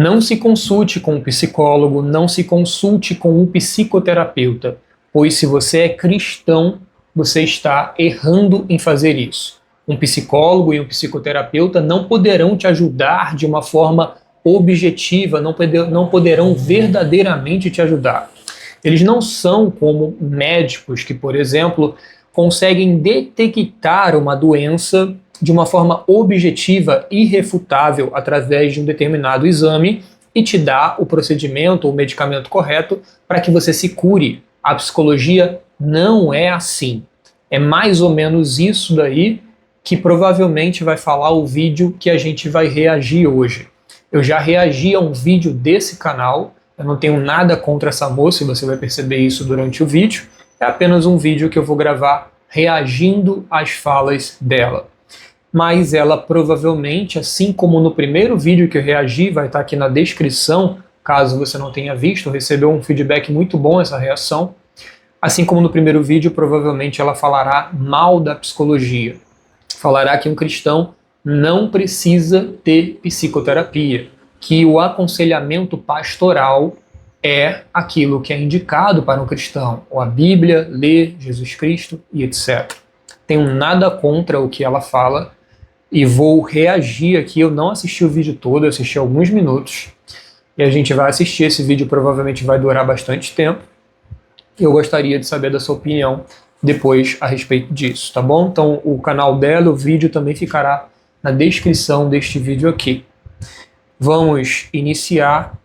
Não se consulte com um psicólogo, não se consulte com um psicoterapeuta, pois se você é cristão, você está errando em fazer isso. Um psicólogo e um psicoterapeuta não poderão te ajudar de uma forma objetiva, não poderão verdadeiramente te ajudar. Eles não são como médicos que, por exemplo, conseguem detectar uma doença de uma forma objetiva, irrefutável, através de um determinado exame e te dá o procedimento ou o medicamento correto para que você se cure. A psicologia não é assim. É mais ou menos isso daí que provavelmente vai falar o vídeo que a gente vai reagir hoje. Eu já reagi a um vídeo desse canal, eu não tenho nada contra essa moça e você vai perceber isso durante o vídeo. É apenas um vídeo que eu vou gravar reagindo às falas dela. Mas ela provavelmente, assim como no primeiro vídeo que eu reagi, vai estar aqui na descrição, caso você não tenha visto, recebeu um feedback muito bom essa reação. Assim como no primeiro vídeo, provavelmente ela falará mal da psicologia. Falará que um cristão não precisa ter psicoterapia, que o aconselhamento pastoral é aquilo que é indicado para um cristão, ou a Bíblia, ler Jesus Cristo e etc. Tenho nada contra o que ela fala e vou reagir aqui. Eu não assisti o vídeo todo, eu assisti alguns minutos e a gente vai assistir. Esse vídeo provavelmente vai durar bastante tempo. Eu gostaria de saber da sua opinião depois a respeito disso, tá bom? Então o canal dela, o vídeo também ficará na descrição deste vídeo aqui. Vamos iniciar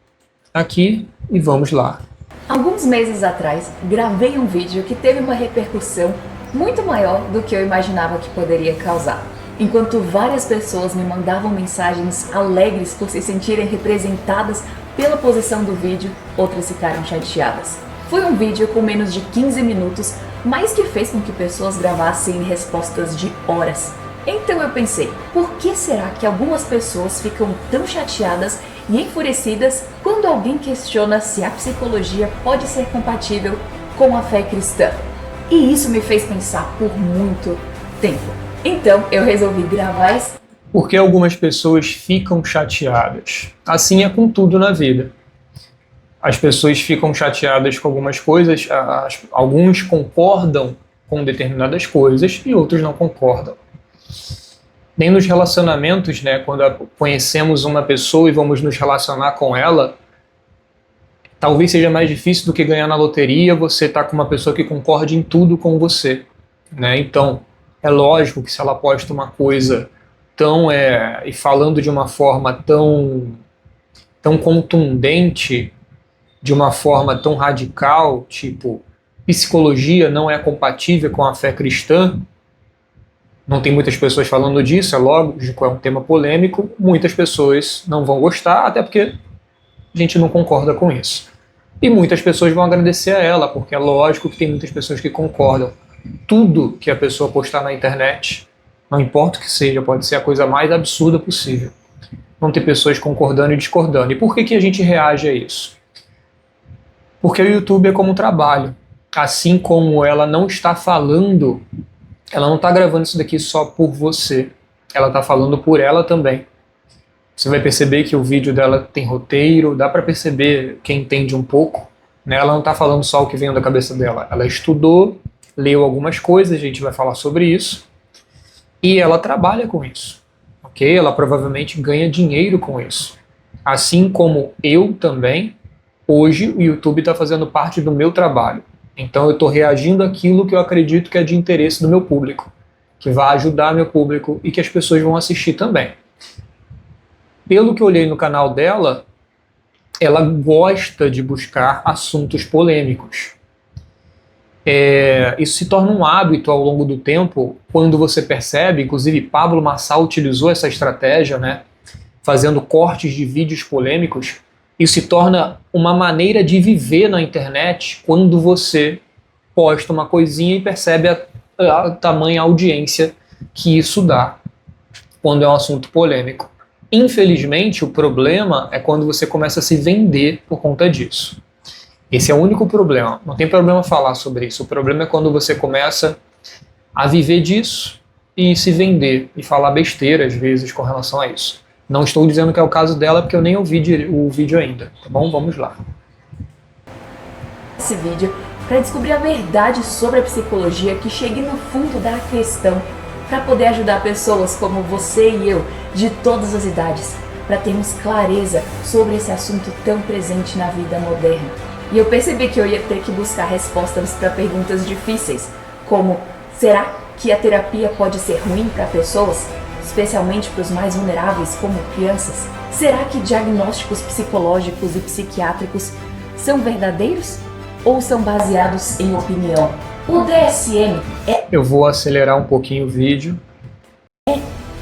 aqui e vamos lá. Alguns meses atrás, gravei um vídeo que teve uma repercussão muito maior do que eu imaginava que poderia causar. Enquanto várias pessoas me mandavam mensagens alegres por se sentirem representadas pela posição do vídeo, outras ficaram chateadas. Foi um vídeo com menos de 15 minutos, mas que fez com que pessoas gravassem respostas de horas. Então eu pensei, por que será que algumas pessoas ficam tão chateadas e enfurecidas quando alguém questiona se a psicologia pode ser compatível com a fé cristã? E isso me fez pensar por muito tempo. Então eu resolvi gravar esse... Por que algumas pessoas ficam chateadas? Assim é com tudo na vida. As pessoas ficam chateadas com algumas coisas, alguns concordam com determinadas coisas e outros não concordam. Nem nos relacionamentos, né, quando conhecemos uma pessoa e vamos nos relacionar com ela, talvez seja mais difícil do que ganhar na loteria você estar com uma pessoa que concorde em tudo com você, né? Então, é lógico que se ela posta uma coisa e falando de uma forma tão contundente, de uma forma tão radical, tipo, psicologia não é compatível com a fé cristã, não tem muitas pessoas falando disso, é lógico, é um tema polêmico, muitas pessoas não vão gostar, até porque a gente não concorda com isso. E muitas pessoas vão agradecer a ela, porque é lógico que tem muitas pessoas que concordam. Tudo que a pessoa postar na internet, não importa o que seja, pode ser a coisa mais absurda possível. Vão ter pessoas concordando e discordando. E por que a gente reage a isso? Porque o YouTube é como um trabalho. Assim como ela não está falando, ela não está gravando isso daqui só por você. Ela está falando por ela também. Você vai perceber que o vídeo dela tem roteiro, dá para perceber quem entende um pouco, né? Ela não está falando só o que vem da cabeça dela. Ela estudou, leu algumas coisas, a gente vai falar sobre isso, e ela trabalha com isso, ok? Ela provavelmente ganha dinheiro com isso. Assim como eu também, hoje o YouTube está fazendo parte do meu trabalho. Então eu estou reagindo àquilo que eu acredito que é de interesse do meu público, que vai ajudar meu público e que as pessoas vão assistir também. Pelo que eu olhei no canal dela, ela gosta de buscar assuntos polêmicos. Isso se torna um hábito ao longo do tempo, quando você percebe, inclusive Pablo Marçal utilizou essa estratégia, né, fazendo cortes de vídeos polêmicos. Isso se torna uma maneira de viver na internet quando você posta uma coisinha e percebe a tamanha audiência que isso dá quando é um assunto polêmico. Infelizmente, o problema é quando você começa a se vender por conta disso. Esse é o único problema. Não tem problema falar sobre isso. O problema é quando você começa a viver disso e se vender e falar besteira às vezes com relação a isso. Não estou dizendo que é o caso dela, porque eu nem ouvi o vídeo ainda, tá bom? Vamos lá. Esse vídeo para descobrir a verdade sobre a psicologia, que chegue no fundo da questão, para poder ajudar pessoas como você e eu, de todas as idades, para termos clareza sobre esse assunto tão presente na vida moderna. E eu percebi que eu ia ter que buscar respostas para perguntas difíceis, como: será que a terapia pode ser ruim para pessoas, especialmente para os mais vulneráveis, como crianças? Será que diagnósticos psicológicos e psiquiátricos são verdadeiros ou são baseados em opinião? O DSM é Eu vou acelerar um pouquinho o vídeo.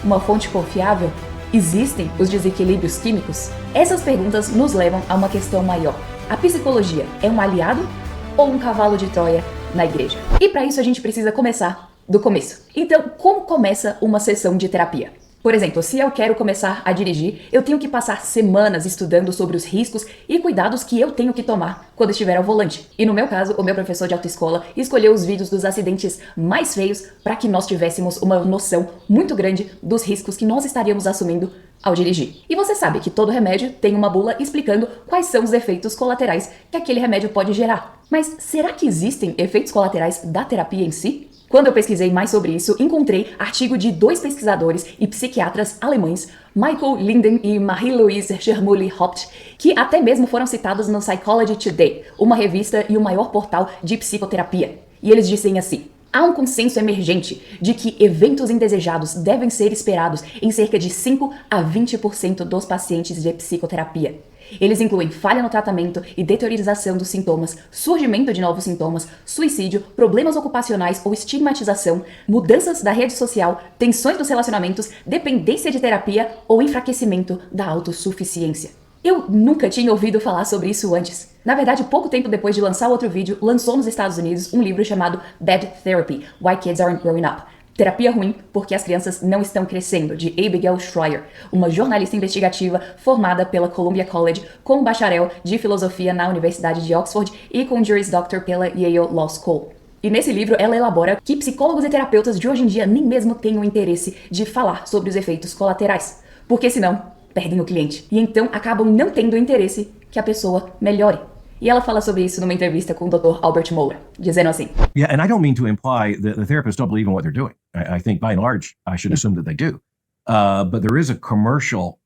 uma fonte confiável? Existem os desequilíbrios químicos? Essas perguntas nos levam a uma questão maior. A psicologia é um aliado ou um cavalo de Troia na igreja? E para isso a gente precisa começar do começo. Então, como começa uma sessão de terapia? Por exemplo, se eu quero começar a dirigir, eu tenho que passar semanas estudando sobre os riscos e cuidados que eu tenho que tomar quando estiver ao volante. E no meu caso, o meu professor de autoescola escolheu os vídeos dos acidentes mais feios para que nós tivéssemos uma noção muito grande dos riscos que nós estaríamos assumindo ao dirigir. E você sabe que todo remédio tem uma bula explicando quais são os efeitos colaterais que aquele remédio pode gerar. Mas será que existem efeitos colaterais da terapia em si? Quando eu pesquisei mais sobre isso, encontrei artigo de 2 pesquisadores e psiquiatras alemães, Michael Linden e Marie-Louise Germolli-Haupt, que até mesmo foram citados no Psychology Today, uma revista e o maior portal de psicoterapia. E eles dizem assim: há um consenso emergente de que eventos indesejados devem ser esperados em cerca de 5 a 20% dos pacientes de psicoterapia. Eles incluem falha no tratamento e deteriorização dos sintomas, surgimento de novos sintomas, suicídio, problemas ocupacionais ou estigmatização, mudanças da rede social, tensões nos relacionamentos, dependência de terapia ou enfraquecimento da autossuficiência. Eu nunca tinha ouvido falar sobre isso antes. Na verdade, pouco tempo depois de lançar o outro vídeo, lançou nos Estados Unidos um livro chamado Bad Therapy: Why Kids Aren't Growing Up. Terapia ruim porque as crianças não estão crescendo, de Abigail Shrier, uma jornalista investigativa formada pela Columbia College, com um bacharel de filosofia na Universidade de Oxford e com Juris Doctor pela Yale Law School. E nesse livro ela elabora que psicólogos e terapeutas de hoje em dia nem mesmo têm o interesse de falar sobre os efeitos colaterais, porque senão perdem o cliente e então acabam não tendo o interesse que a pessoa melhore. E ela fala sobre isso numa entrevista com o Dr. Albert Mohler, dizendo assim: Yeah, and I don't mean to imply that the therapists don't believe in what they're doing. I think by and large, I should assume that they do. But there is a commercial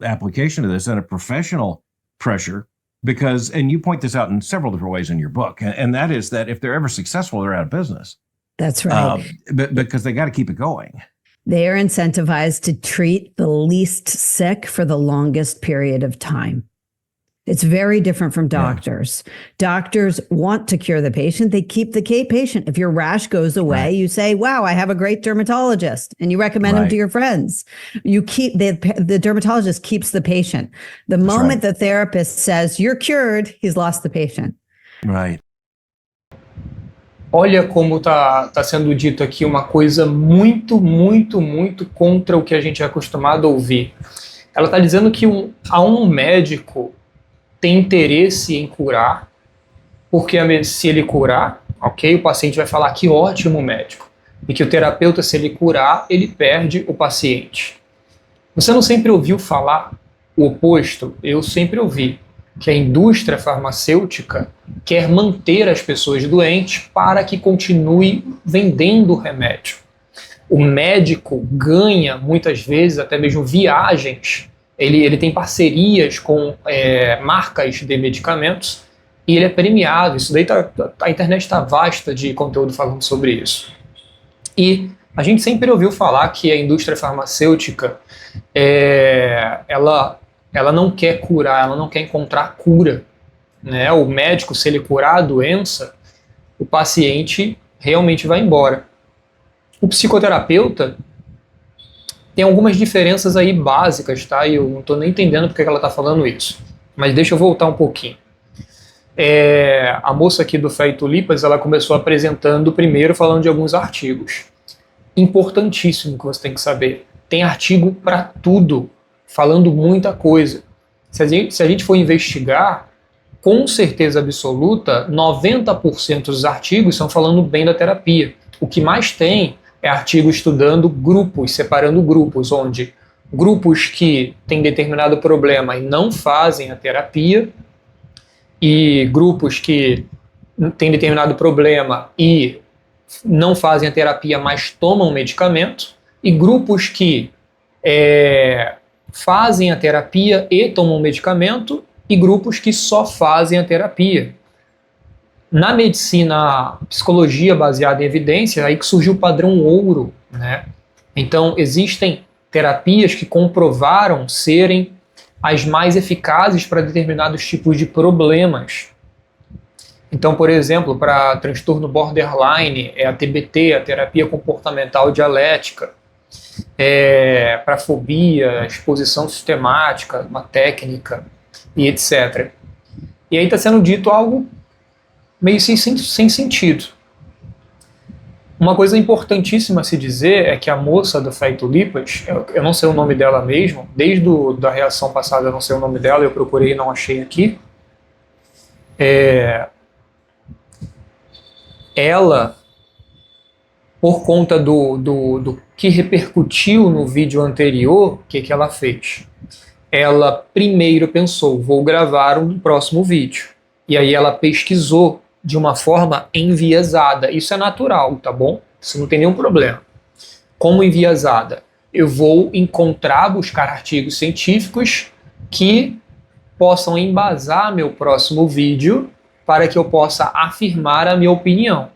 application to this and a professional pressure because, and you point this out in several different ways in your book, and that is that if they're ever successful, they're out of business. That's right. But because they got to keep it going. They are incentivized to treat the least sick for the longest period of time. It's very different from doctors. Yeah. Doctors want to cure the patient. They keep the patient. If your rash goes away, you say, wow, I have a great dermatologist, and you recommend him to your friends. You keep the dermatologist keeps the patient. The moment the therapist says you're cured, he's lost the patient. Right. Olha como tá sendo dito aqui uma coisa muito contra o que a gente é acostumado a ouvir. Ela está dizendo que há um médico tem interesse em curar, porque se ele curar, ok, o paciente vai falar que ótimo médico, e que o terapeuta, se ele curar, ele perde o paciente. Você não sempre ouviu falar o oposto? Eu sempre ouvi que a indústria farmacêutica quer manter as pessoas doentes para que continue vendendo o remédio. O médico ganha, muitas vezes, até mesmo viagens. Ele tem parcerias com marcas de medicamentos e ele é premiado. Isso daí a internet está vasta de conteúdo falando sobre isso. E a gente sempre ouviu falar que a indústria farmacêutica ela não quer curar, ela não quer encontrar cura, né? O médico, se ele curar a doença, o paciente realmente vai embora. O psicoterapeuta tem algumas diferenças aí básicas, tá? E eu não estou nem entendendo porque ela está falando isso. Mas deixa eu voltar um pouquinho. A moça aqui do Fé e Tulipas, ela começou apresentando primeiro, falando de alguns artigos. Importantíssimo que você tem que saber. Tem artigo para tudo, falando muita coisa. Se a gente for investigar, com certeza absoluta, 90% dos artigos estão falando bem da terapia. O que mais tem é artigo estudando grupos, separando grupos, onde grupos que têm determinado problema e não fazem a terapia, e grupos que têm determinado problema e não fazem a terapia, mas tomam medicamento, e grupos que fazem a terapia e tomam medicamento, e grupos que só fazem a terapia. Na medicina, psicologia baseada em evidência, aí que surgiu o padrão ouro, né? Então, existem terapias que comprovaram serem as mais eficazes para determinados tipos de problemas. Então, por exemplo, para transtorno borderline, é a TBT, a terapia comportamental dialética. Para fobia, exposição sistemática, uma técnica, e etc. E aí está sendo dito algo meio sem sentido. Uma coisa importantíssima a se dizer é que a moça do Feito Lipas, eu não sei o nome dela mesmo, desde da reação passada eu não sei o nome dela, eu procurei e não achei aqui. Ela, por conta do que repercutiu no vídeo anterior, o que ela fez? Ela primeiro pensou, vou gravar um próximo vídeo. E aí ela pesquisou de uma forma enviesada. Isso é natural, tá bom? Isso não tem nenhum problema. Como enviesada? Eu vou buscar artigos científicos que possam embasar meu próximo vídeo para que eu possa afirmar a minha opinião.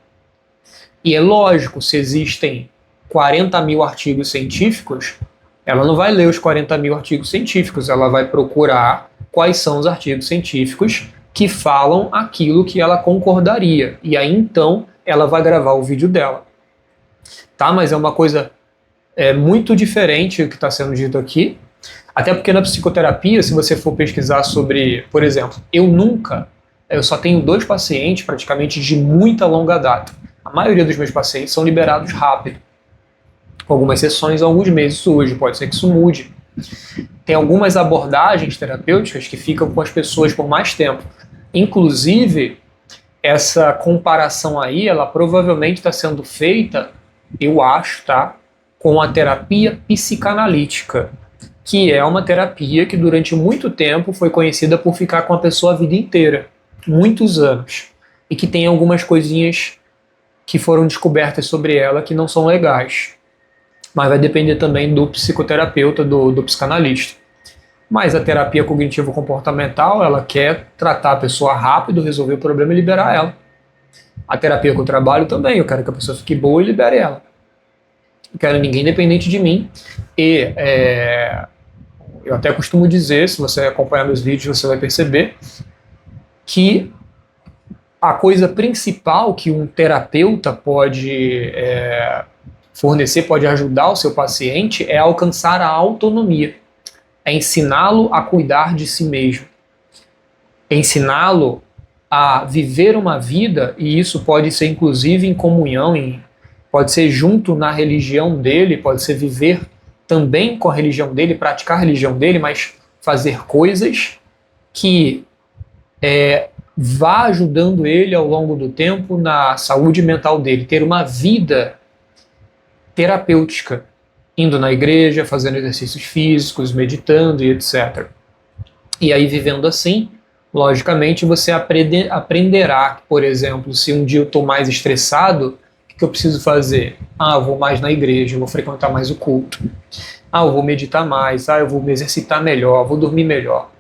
E é lógico, se existem 40 mil artigos científicos, ela não vai ler os 40 mil artigos científicos, ela vai procurar quais são os artigos científicos que falam aquilo que ela concordaria. E aí então ela vai gravar o vídeo dela. Tá? Mas é uma coisa muito diferente o que está sendo dito aqui. Até porque na psicoterapia, se você for pesquisar sobre, por exemplo, eu só tenho 2 pacientes praticamente de muita longa data. A maioria dos meus pacientes são liberados rápido. Com algumas sessões, alguns meses hoje, pode ser que isso mude. Tem algumas abordagens terapêuticas que ficam com as pessoas por mais tempo. Inclusive, essa comparação aí, ela provavelmente está sendo feita, eu acho, tá, com a terapia psicanalítica, que é uma terapia que durante muito tempo foi conhecida por ficar com a pessoa a vida inteira, muitos anos, e que tem algumas coisinhas que foram descobertas sobre ela que não são legais. Mas vai depender também do psicoterapeuta, do psicanalista. Mas a terapia cognitivo-comportamental, ela quer tratar a pessoa rápido, resolver o problema e liberar ela. A terapia que eu trabalho também, eu quero que a pessoa fique boa e libere ela. Não quero ninguém dependente de mim. E eu até costumo dizer, se você acompanhar meus vídeos, você vai perceber que a coisa principal que um terapeuta pode fornecer, pode ajudar o seu paciente é alcançar a autonomia, é ensiná-lo a cuidar de si mesmo, é ensiná-lo a viver uma vida, e isso pode ser inclusive em comunhão, pode ser junto na religião dele, pode ser viver também com a religião dele, praticar a religião dele, mas fazer coisas que vá ajudando ele ao longo do tempo na saúde mental dele, ter uma vida terapêutica, indo na igreja, fazendo exercícios físicos, meditando e etc. E aí, vivendo assim, logicamente, você aprenderá, por exemplo, se um dia eu estou mais estressado, o que eu preciso fazer? Eu vou mais na igreja, eu vou frequentar mais o culto. Eu vou meditar mais, eu vou me exercitar melhor, vou dormir melhor.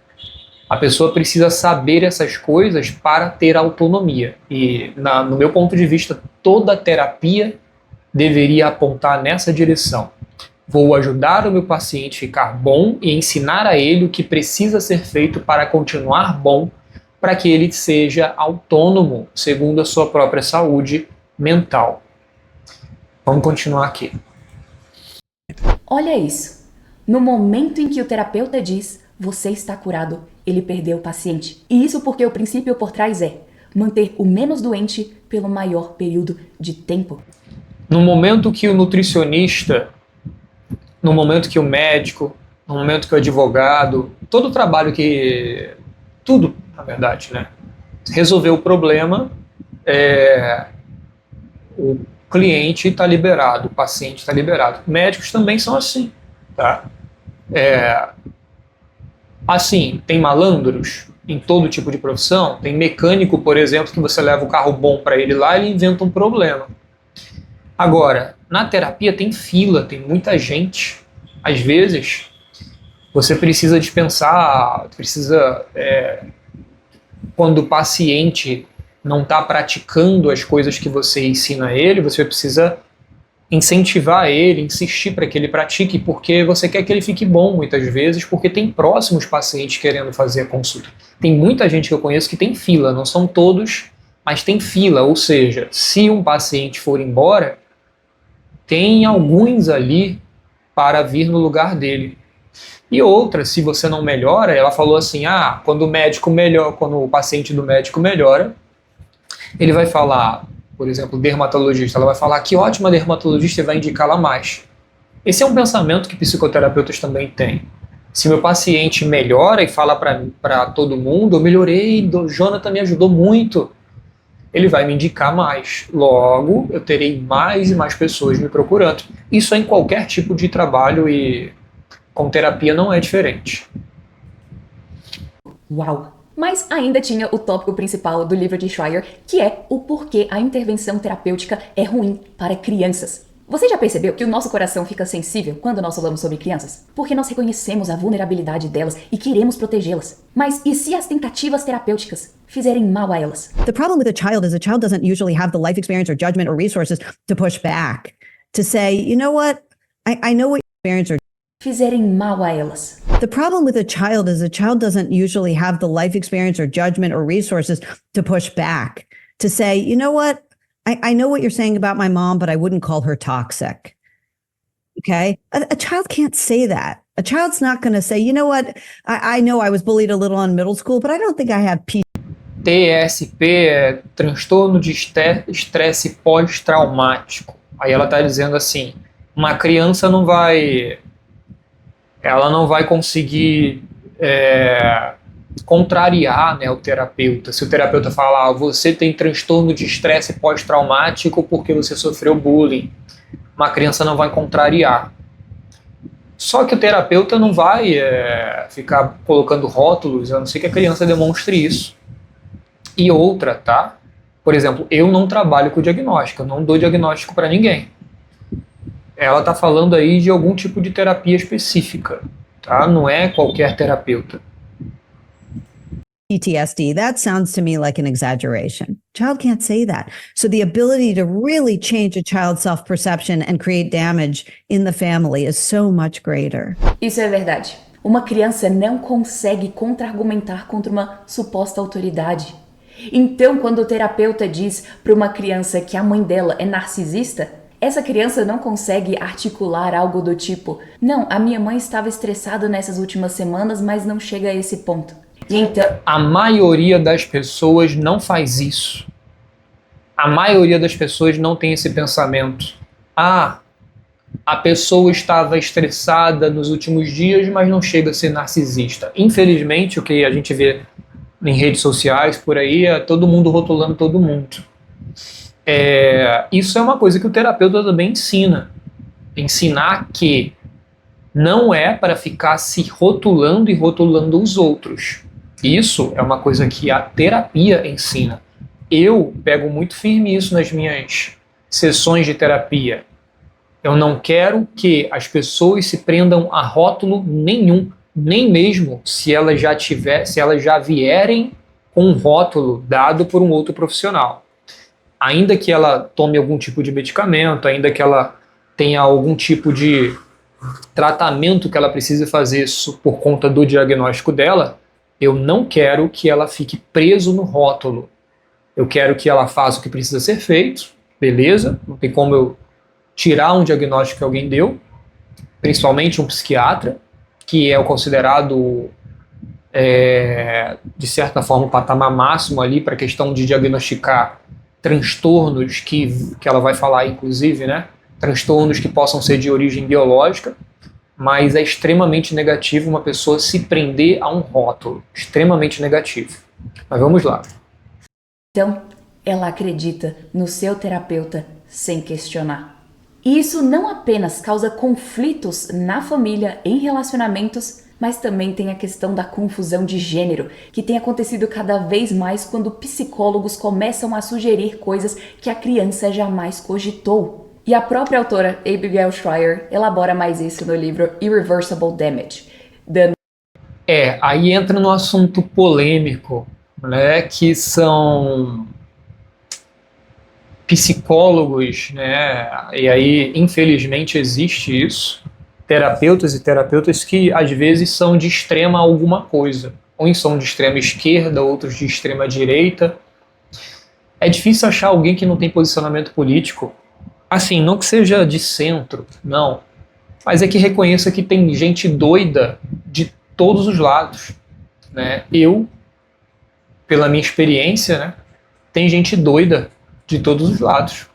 A pessoa precisa saber essas coisas para ter autonomia. E, no meu ponto de vista, toda terapia deveria apontar nessa direção. Vou ajudar o meu paciente a ficar bom e ensinar a ele o que precisa ser feito para continuar bom, para que ele seja autônomo, segundo a sua própria saúde mental. Vamos continuar aqui. Olha isso. No momento em que o terapeuta diz, você está curado, ele perdeu o paciente. E isso porque o princípio por trás é manter o menos doente pelo maior período de tempo. No momento que o nutricionista, no momento que o médico, no momento que o advogado, todo o trabalho tudo, na verdade, né, resolveu o problema, o cliente está liberado, o paciente está liberado. Médicos também são assim, tá? Assim, tem malandros em todo tipo de profissão. Tem mecânico, por exemplo, que você leva o carro bom para ele lá e ele inventa um problema. Agora, na terapia tem fila, tem muita gente. Às vezes, você precisa dispensar, quando o paciente não está praticando as coisas que você ensina a ele, você precisa incentivar ele, insistir para que ele pratique, porque você quer que ele fique bom muitas vezes, porque tem próximos pacientes querendo fazer a consulta. Tem muita gente que eu conheço que tem fila, não são todos, mas tem fila, ou seja, se um paciente for embora, tem alguns ali para vir no lugar dele. E outra, se você não melhora, ela falou assim, quando o paciente do médico melhora, ele vai falar, por exemplo, dermatologista, ela vai falar que ótima dermatologista e vai indicá-la mais. Esse é um pensamento que psicoterapeutas também têm. Se meu paciente melhora e fala para todo mundo, eu melhorei, o Jonathan me ajudou muito, ele vai me indicar mais. Logo, eu terei mais e mais pessoas me procurando. Isso é em qualquer tipo de trabalho e com terapia não é diferente. Uau! Mas ainda tinha o tópico principal do livro de Schreier, que é o porquê a intervenção terapêutica é ruim para crianças. Você já percebeu que o nosso coração fica sensível quando nós falamos sobre crianças? Porque nós reconhecemos a vulnerabilidade delas e queremos protegê-las. Mas e se as tentativas terapêuticas fizerem mal a elas? The problem with a child is a child doesn't usually have the life experience or judgment or resources to push back, to say, you know what, I know what your experience or Fizerem mal a elas. The problem with a child is a child doesn't usually have the life experience or judgment or resources to push back, to say, you know what, I know what you're saying about my mom, but I wouldn't call her toxic. Okay? A child can't say that. A child's not going to say, you know what, I know I was bullied a little in middle school, but I don't think I have TSP é transtorno de estresse pós-traumático. Aí ela está dizendo assim, uma criança não vai conseguir contrariar, né, o terapeuta. Se o terapeuta falar, você tem transtorno de estresse pós-traumático porque você sofreu bullying, uma criança não vai contrariar. Só que o terapeuta não vai ficar colocando rótulos, a não ser que a criança demonstre isso. E outra, tá? Por exemplo, eu não trabalho com diagnóstico, eu não dou diagnóstico para ninguém. Ela está falando aí de algum tipo de terapia específica, tá? Não é qualquer terapeuta. PTSD. That sounds to me like an exaggeration. Child can't say that. So the ability to really change a child's self-perception and create damage in the family is so much greater. Isso é verdade. Uma criança não consegue contra-argumentar contra uma suposta autoridade. Então, quando o terapeuta diz para uma criança que a mãe dela é narcisista, essa criança não consegue articular algo do tipo, não, a minha mãe estava estressada nessas últimas semanas, mas não chega a esse ponto. E então, a maioria das pessoas não faz isso. A maioria das pessoas não tem esse pensamento. A pessoa estava estressada nos últimos dias, mas não chega a ser narcisista. Infelizmente, o que a gente vê em redes sociais, por aí, é todo mundo rotulando todo mundo. Isso é uma coisa que o terapeuta também ensina. Ensinar que não é para ficar se rotulando e rotulando os outros. Isso é uma coisa que a terapia ensina. Eu pego muito firme isso nas minhas sessões de terapia. Eu não quero que as pessoas se prendam a rótulo nenhum, nem mesmo se elas já vierem com um rótulo dado por um outro profissional. Ainda que ela tome algum tipo de medicamento, ainda que ela tenha algum tipo de tratamento que ela precise fazer por conta do diagnóstico dela, eu não quero que ela fique preso no rótulo. Eu quero que ela faça o que precisa ser feito, beleza, não tem como eu tirar um diagnóstico que alguém deu, principalmente um psiquiatra, que é o considerado, de certa forma, o patamar máximo ali para a questão de diagnosticar transtornos que ela vai falar, inclusive, né? Transtornos que possam ser de origem biológica, mas é extremamente negativo uma pessoa se prender a um rótulo. Extremamente negativo. Mas vamos lá. Então, ela acredita no seu terapeuta sem questionar. E isso não apenas causa conflitos na família, em relacionamentos, mas também tem a questão da confusão de gênero, que tem acontecido cada vez mais quando psicólogos começam a sugerir coisas que a criança jamais cogitou. E a própria autora Abigail Shrier elabora mais isso no livro Irreversible Damage, dando... Aí entra no assunto polêmico, né, que são psicólogos, né, e aí infelizmente existe isso, terapeutas e terapeutas que às vezes são de extrema alguma coisa, uns são de extrema esquerda, outros de extrema direita. É difícil achar alguém que não tem posicionamento político, assim, não que seja de centro, não, mas é que reconheça que tem gente doida de todos os lados, né? Eu, pela minha experiência, né, tem gente doida de todos os lados.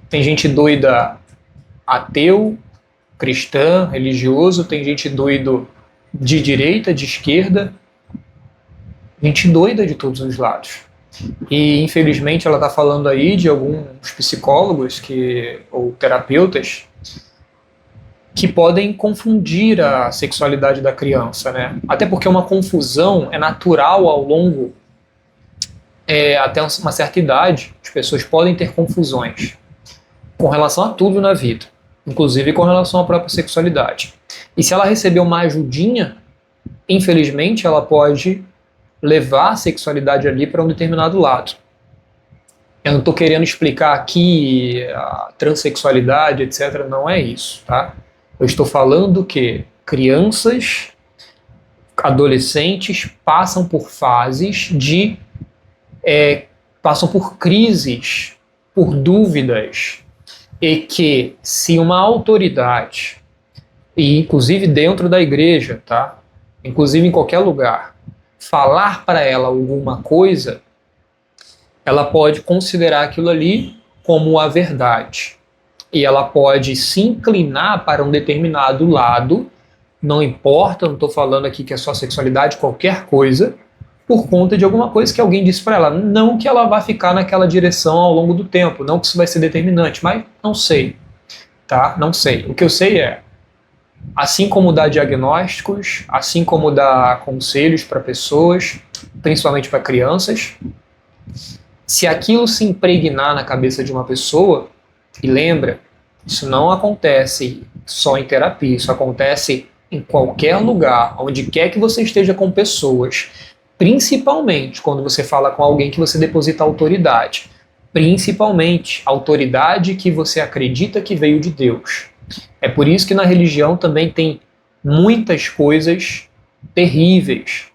Tem gente doida ateu, cristã, religioso, tem gente doido de direita, de esquerda, gente doida de todos os lados. E infelizmente ela está falando aí de alguns psicólogos ou terapeutas que podem confundir a sexualidade da criança, né? Até porque uma confusão é natural ao longo até uma certa idade. As pessoas podem ter confusões com relação a tudo na vida, inclusive com relação à própria sexualidade. E se ela receber uma ajudinha, infelizmente ela pode levar a sexualidade ali para um determinado lado. Eu não estou querendo explicar aqui a transexualidade, etc. Não é isso, tá? Eu estou falando que crianças, adolescentes passam por fases passam por crises, por dúvidas, e que se uma autoridade, e inclusive dentro da igreja, tá? Inclusive em qualquer lugar, falar para ela alguma coisa, ela pode considerar aquilo ali como a verdade. E ela pode se inclinar para um determinado lado, não importa, não estou falando aqui que é só sexualidade, qualquer coisa, por conta de alguma coisa que alguém disse para ela. Não que ela vá ficar naquela direção ao longo do tempo, não que isso vai ser determinante, mas não sei, tá? Não sei. O que eu sei é, assim como dar diagnósticos, assim como dar conselhos para pessoas, principalmente para crianças, se aquilo se impregnar na cabeça de uma pessoa, e lembra, isso não acontece só em terapia, isso acontece em qualquer lugar, onde quer que você esteja com pessoas, principalmente quando você fala com alguém que você deposita autoridade, principalmente autoridade que você acredita que veio de Deus. É por isso que na religião também tem muitas coisas terríveis.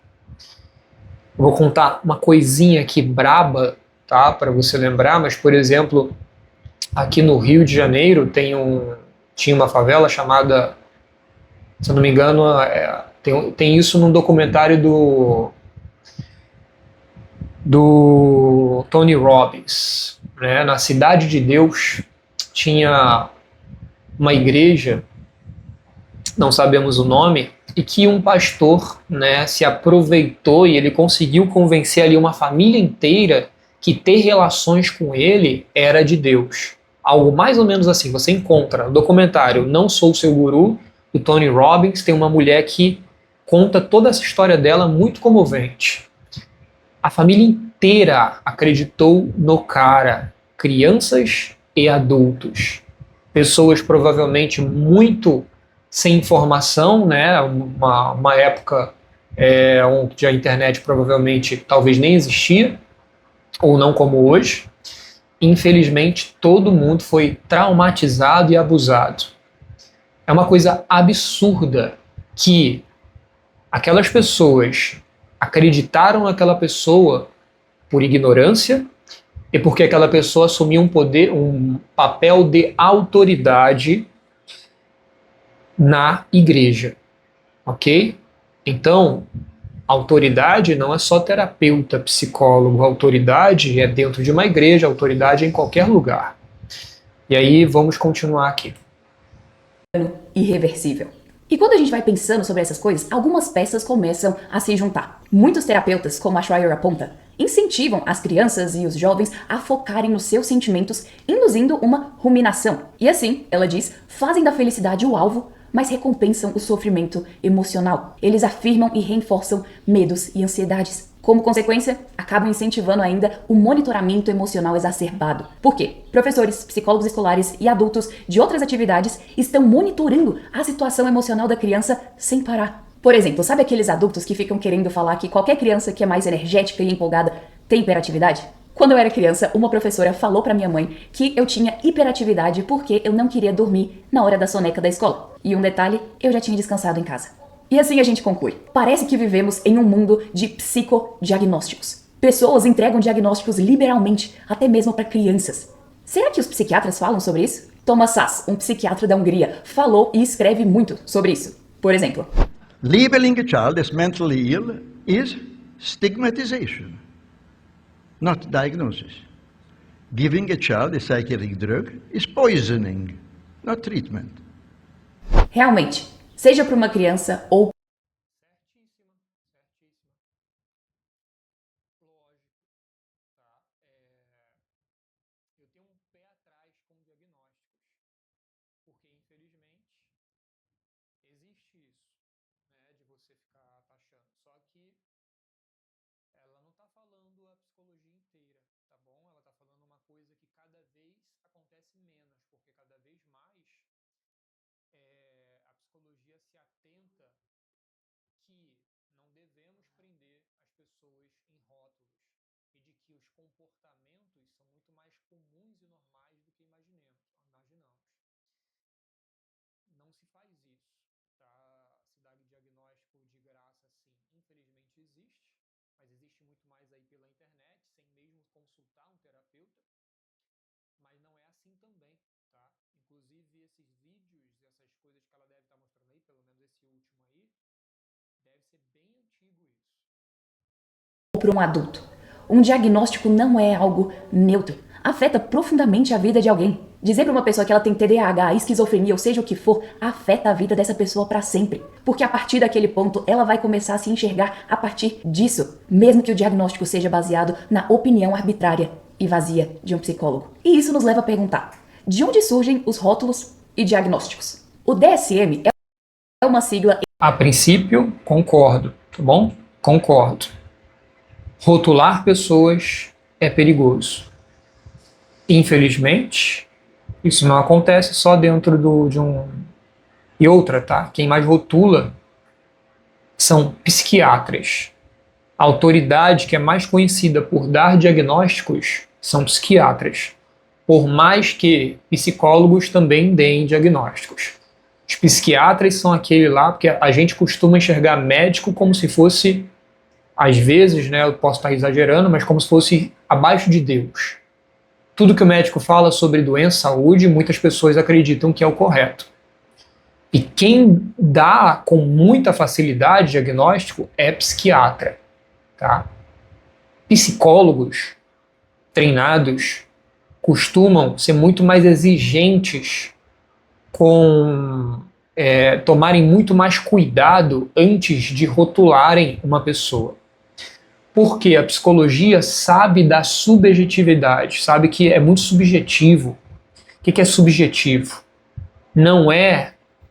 Eu vou contar uma coisinha aqui braba, tá, para você lembrar, mas por exemplo, aqui no Rio de Janeiro tinha uma favela chamada, se eu não me engano, tem isso num documentário do Tony Robbins, né? Na Cidade de Deus tinha uma igreja, não sabemos o nome, e que um pastor, né, se aproveitou e ele conseguiu convencer ali uma família inteira que ter relações com ele era de Deus. Algo mais ou menos assim, você encontra no documentário Não Sou Seu Guru, do Tony Robbins, tem uma mulher que conta toda essa história dela muito comovente. A família inteira acreditou no cara, crianças e adultos. Pessoas provavelmente muito sem informação, né? Uma época onde a internet provavelmente talvez nem existia, ou não como hoje. Infelizmente, todo mundo foi traumatizado e abusado. É uma coisa absurda que aquelas pessoas acreditaram naquela pessoa por ignorância e porque aquela pessoa assumia um papel de autoridade na igreja, ok? Então, autoridade não é só terapeuta, psicólogo, autoridade é dentro de uma igreja, autoridade é em qualquer lugar. E aí vamos continuar aqui. Irreversível. E quando a gente vai pensando sobre essas coisas, algumas peças começam a se juntar. Muitos terapeutas, como a Schreier aponta, incentivam as crianças e os jovens a focarem nos seus sentimentos, induzindo uma ruminação. E assim, ela diz, fazem da felicidade o alvo, mas recompensam o sofrimento emocional. Eles afirmam e reforçam medos e ansiedades. Como consequência, acabam incentivando ainda o monitoramento emocional exacerbado. Por quê? Professores, psicólogos escolares e adultos de outras atividades estão monitorando a situação emocional da criança sem parar. Por exemplo, sabe aqueles adultos que ficam querendo falar que qualquer criança que é mais energética e empolgada tem hiperatividade? Quando eu era criança, uma professora falou pra minha mãe que eu tinha hiperatividade porque eu não queria dormir na hora da soneca da escola. E um detalhe, eu já tinha descansado em casa. E assim a gente conclui. Parece que vivemos em um mundo de psicodiagnósticos. Pessoas entregam diagnósticos liberalmente, até mesmo para crianças. Será que os psiquiatras falam sobre isso? Thomas Szasz, um psiquiatra da Hungria, falou e escreve muito sobre isso. Por exemplo, Labeling a child as mentally ill is stigmatization, not diagnosis. Giving a child a psychiatric drug is poisoning, not treatment. realmente, seja para uma criança ou eu tenho um pé atrás com diagnósticos, porque infelizmente existe isso, né, de você ficar taxando. Só que ela não está falando a psicologia inteira, tá bom? Ela está falando uma coisa que cada vez acontece menos, porque cada vez mais a psicologia se atenta que não devemos prender as pessoas em rótulos e de que os comportamentos são muito mais comuns e normais do que imaginamos. Não se faz isso, tá? Se dar diagnóstico de graça assim, infelizmente existe, mas existe muito mais aí pela internet, sem mesmo consultar um terapeuta, mas não é assim também, tá? Inclusive esses vídeos, essas coisas que ela deve estar mostrando aí, pelo menos esse último aí, deve ser bem antigo isso. para um adulto. Um diagnóstico não é algo neutro. Afeta profundamente a vida de alguém. Dizer para uma pessoa que ela tem TDAH, esquizofrenia, ou seja o que for, afeta a vida dessa pessoa para sempre. Porque a partir daquele ponto, ela vai começar a se enxergar a partir disso, mesmo que o diagnóstico seja baseado na opinião arbitrária e vazia de um psicólogo. E isso nos leva a perguntar: de onde surgem os rótulos e diagnósticos? O DSM é uma sigla... A princípio, concordo, tá bom? Concordo. Rotular pessoas é perigoso. Infelizmente, isso não acontece só dentro de um... E outra, tá? Quem mais rotula são psiquiatras. A autoridade que é mais conhecida por dar diagnósticos são psiquiatras. Por mais que psicólogos também deem diagnósticos. Os psiquiatras são aquele lá, porque a gente costuma enxergar médico como se fosse, às vezes, né, eu posso estar exagerando, mas como se fosse abaixo de Deus. Tudo que o médico fala sobre doença, saúde, muitas pessoas acreditam que é o correto. E quem dá com muita facilidade diagnóstico é psiquiatra. Tá? Psicólogos treinados costumam ser muito mais exigentes tomarem muito mais cuidado antes de rotularem uma pessoa. Porque a psicologia sabe da subjetividade, sabe que é muito subjetivo. O que é subjetivo?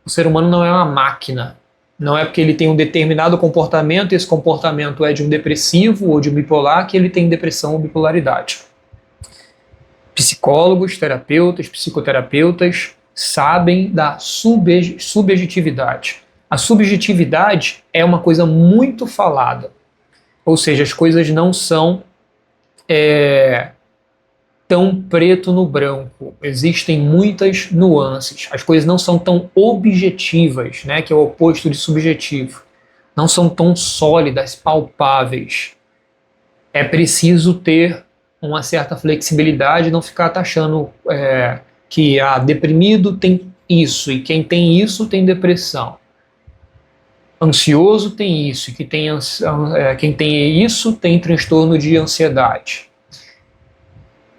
O ser humano não é uma máquina. Não é porque ele tem um determinado comportamento, e esse comportamento é de um depressivo ou de um bipolar, que ele tem depressão ou bipolaridade. Psicólogos, terapeutas, psicoterapeutas sabem da subjetividade. A subjetividade é uma coisa muito falada. Ou seja, as coisas não são tão preto no branco. Existem muitas nuances. As coisas não são tão objetivas, né, que é o oposto de subjetivo. Não são tão sólidas, palpáveis. É preciso ter uma certa flexibilidade e não ficar taxando que deprimido tem isso, e quem tem isso tem depressão. Ansioso tem isso, e quem tem isso tem transtorno de ansiedade.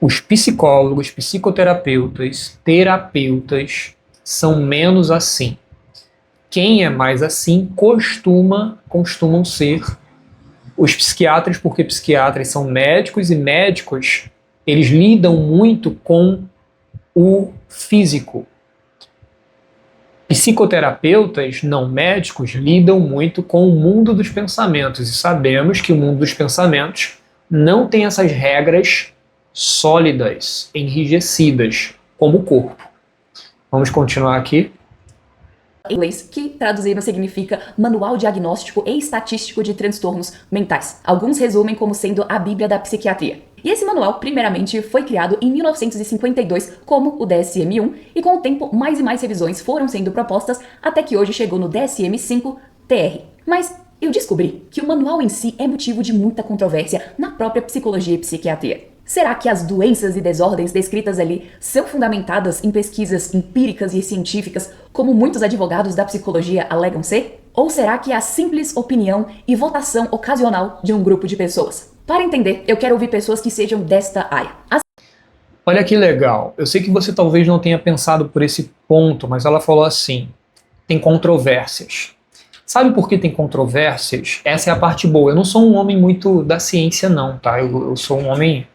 Os psicólogos, psicoterapeutas, terapeutas são menos assim. quem é mais assim costumam ser os psiquiatras, porque psiquiatras são médicos e médicos, eles lidam muito com o físico. Psicoterapeutas não médicos lidam muito com o mundo dos pensamentos e sabemos que o mundo dos pensamentos não tem essas regras sólidas, enrijecidas, como o corpo. Vamos continuar aqui. Em inglês, que traduzido significa Manual Diagnóstico e Estatístico de Transtornos Mentais. Alguns resumem como sendo a Bíblia da Psiquiatria. E esse manual, primeiramente, foi criado em 1952 como o DSM-1 e com o tempo mais e mais revisões foram sendo propostas até que hoje chegou no DSM-5-TR. Mas eu descobri que o manual em si é motivo de muita controvérsia na própria psicologia e psiquiatria. Será que as doenças e desordens descritas ali são fundamentadas em pesquisas empíricas e científicas, como muitos advogados da psicologia alegam ser? Ou será que é a simples opinião e votação ocasional de um grupo de pessoas? Para entender, eu quero ouvir pessoas que sejam desta área. Olha que legal. Eu sei que você talvez não tenha pensado por esse ponto, mas ela falou assim, tem controvérsias. Sabe por que tem controvérsias? Essa é a parte boa. Eu não sou um homem muito da ciência não, tá? Eu sou um homem